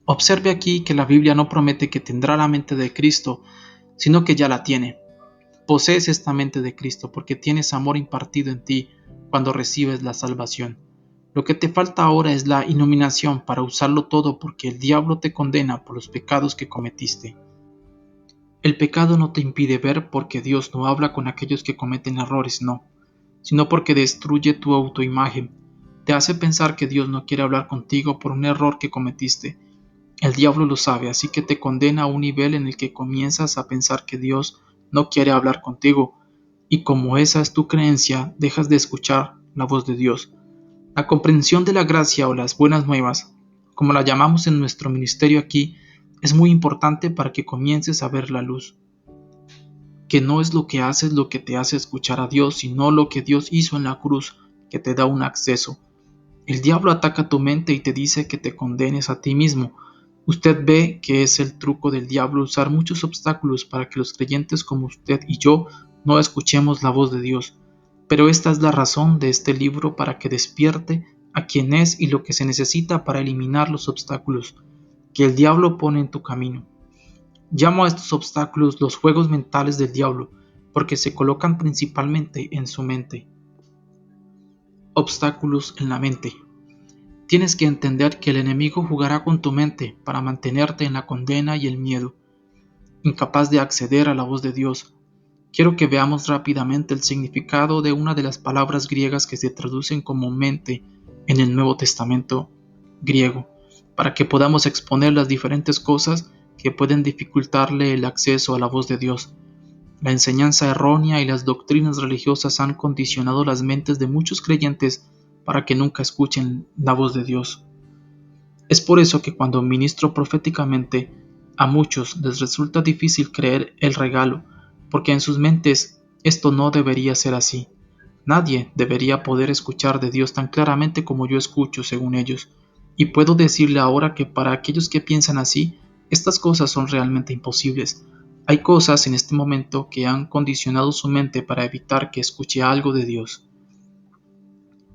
Observe aquí que la Biblia no promete que tendrá la mente de Cristo, sino que ya la tiene. Posees esta mente de Cristo porque tienes amor impartido en ti cuando recibes la salvación. Lo que te falta ahora es la iluminación para usarlo todo porque el diablo te condena por los pecados que cometiste. El pecado no te impide ver porque Dios no habla con aquellos que cometen errores, no, sino porque destruye tu autoimagen. Te hace pensar que Dios no quiere hablar contigo por un error que cometiste. El diablo lo sabe, así que te condena a un nivel en el que comienzas a pensar que Dios no quiere hablar contigo, y como esa es tu creencia, dejas de escuchar la voz de Dios. La comprensión de la gracia o las buenas nuevas, como la llamamos en nuestro ministerio aquí, es muy importante para que comiences a ver la luz. Que no es lo que haces lo que te hace escuchar a Dios, sino lo que Dios hizo en la cruz, que te da un acceso. El diablo ataca tu mente y te dice que te condenes a ti mismo. Usted ve que es el truco del diablo usar muchos obstáculos para que los creyentes como usted y yo no escuchemos la voz de Dios. Pero esta es la razón de este libro para que despierte a quién es y lo que se necesita para eliminar los obstáculos que el diablo pone en tu camino. Llamo a estos obstáculos los juegos mentales del diablo, porque se colocan principalmente en su mente. Obstáculos en la mente. Tienes que entender que el enemigo jugará con tu mente para mantenerte en la condena y el miedo, incapaz de acceder a la voz de Dios. Quiero que veamos rápidamente el significado de una de las palabras griegas que se traducen como mente en el Nuevo Testamento griego, para que podamos exponer las diferentes cosas que pueden dificultarle el acceso a la voz de Dios. La enseñanza errónea y las doctrinas religiosas han condicionado las mentes de muchos creyentes para que nunca escuchen la voz de Dios. Es por eso que cuando ministro proféticamente, a muchos les resulta difícil creer el regalo, porque en sus mentes esto no debería ser así. Nadie debería poder escuchar de Dios tan claramente como yo escucho, según ellos. Y puedo decirle ahora que para aquellos que piensan así, estas cosas son realmente imposibles. Hay cosas en este momento que han condicionado su mente para evitar que escuche algo de Dios.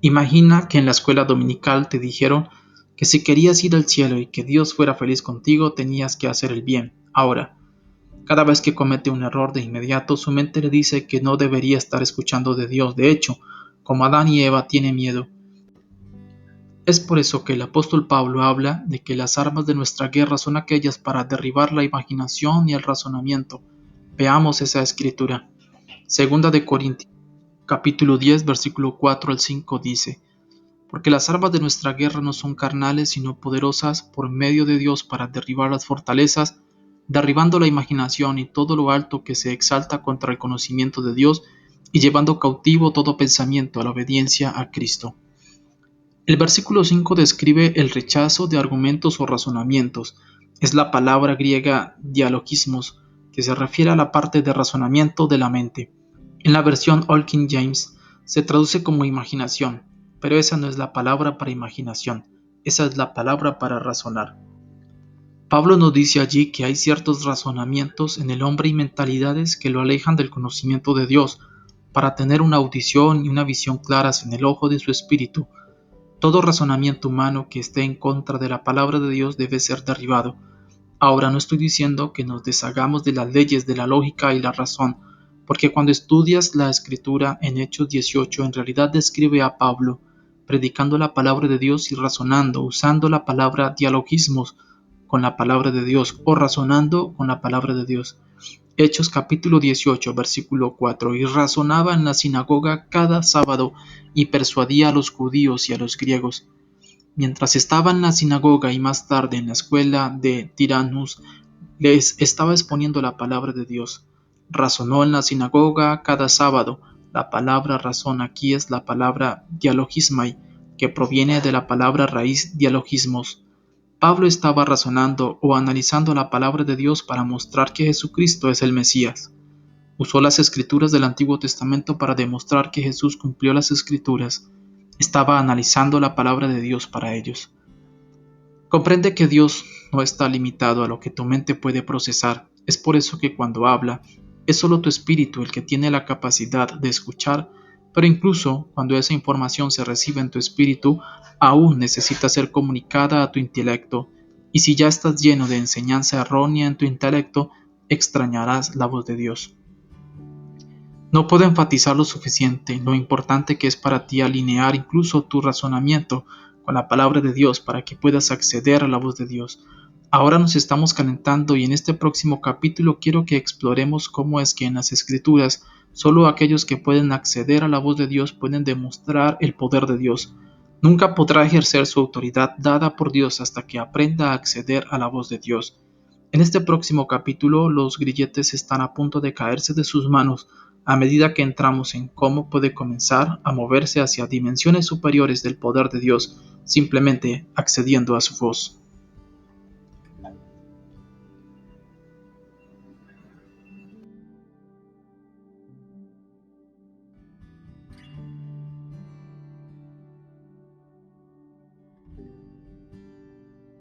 Imagina que en la escuela dominical te dijeron que si querías ir al cielo y que Dios fuera feliz contigo, tenías que hacer el bien. Ahora, cada vez que comete un error de inmediato, su mente le dice que no debería estar escuchando de Dios. De hecho, como Adán y Eva tiene miedo. Es por eso que el apóstol Pablo habla de que las armas de nuestra guerra son aquellas para derribar la imaginación y el razonamiento. Veamos esa escritura. Segunda de Corintios, capítulo 10, versículo 4 al 5 dice: Porque las armas de nuestra guerra no son carnales, sino poderosas por medio de Dios para derribar las fortalezas, derribando la imaginación y todo lo alto que se exalta contra el conocimiento de Dios, y llevando cautivo todo pensamiento a la obediencia a Cristo. El versículo 5 describe el rechazo de argumentos o razonamientos. Es la palabra griega dialogismos, que se refiere a la parte de razonamiento de la mente. En la versión Old King James se traduce como imaginación, pero esa no es la palabra para imaginación, esa es la palabra para razonar. Pablo nos dice allí que hay ciertos razonamientos en el hombre y mentalidades que lo alejan del conocimiento de Dios, para tener una audición y una visión claras en el ojo de su espíritu. Todo razonamiento humano que esté en contra de la palabra de Dios debe ser derribado. Ahora no estoy diciendo que nos deshagamos de las leyes de la lógica y la razón, porque cuando estudias la escritura en Hechos 18 en realidad describe a Pablo predicando la palabra de Dios y razonando, usando la palabra dialogismos con la palabra de Dios o razonando con la palabra de Dios. Hechos capítulo 18, versículo 4: Y razonaba en la sinagoga cada sábado y persuadía a los judíos y a los griegos. Mientras estaba en la sinagoga y más tarde en la escuela de Tiranus, les estaba exponiendo la palabra de Dios. Razonó en la sinagoga cada sábado. La palabra razón aquí es la palabra dialogismai, que proviene de la palabra raíz dialogismos. Pablo estaba razonando o analizando la palabra de Dios para mostrar que Jesucristo es el Mesías. Usó las escrituras del Antiguo Testamento para demostrar que Jesús cumplió las escrituras. Estaba analizando la palabra de Dios para ellos. Comprende que Dios no está limitado a lo que tu mente puede procesar. Es por eso que cuando habla, es solo tu espíritu el que tiene la capacidad de escuchar, pero incluso cuando esa información se recibe en tu espíritu, aún necesita ser comunicada a tu intelecto. Y si ya estás lleno de enseñanza errónea en tu intelecto, extrañarás la voz de Dios. No puedo enfatizar lo suficiente lo importante que es para ti alinear incluso tu razonamiento con la palabra de Dios para que puedas acceder a la voz de Dios. Ahora nos estamos calentando y en este próximo capítulo quiero que exploremos cómo es que en las Escrituras solo aquellos que pueden acceder a la voz de Dios pueden demostrar el poder de Dios. Nunca podrá ejercer su autoridad dada por Dios hasta que aprenda a acceder a la voz de Dios. En este próximo capítulo, los grilletes están a punto de caerse de sus manos a medida que entramos en cómo puede comenzar a moverse hacia dimensiones superiores del poder de Dios, simplemente accediendo a su voz.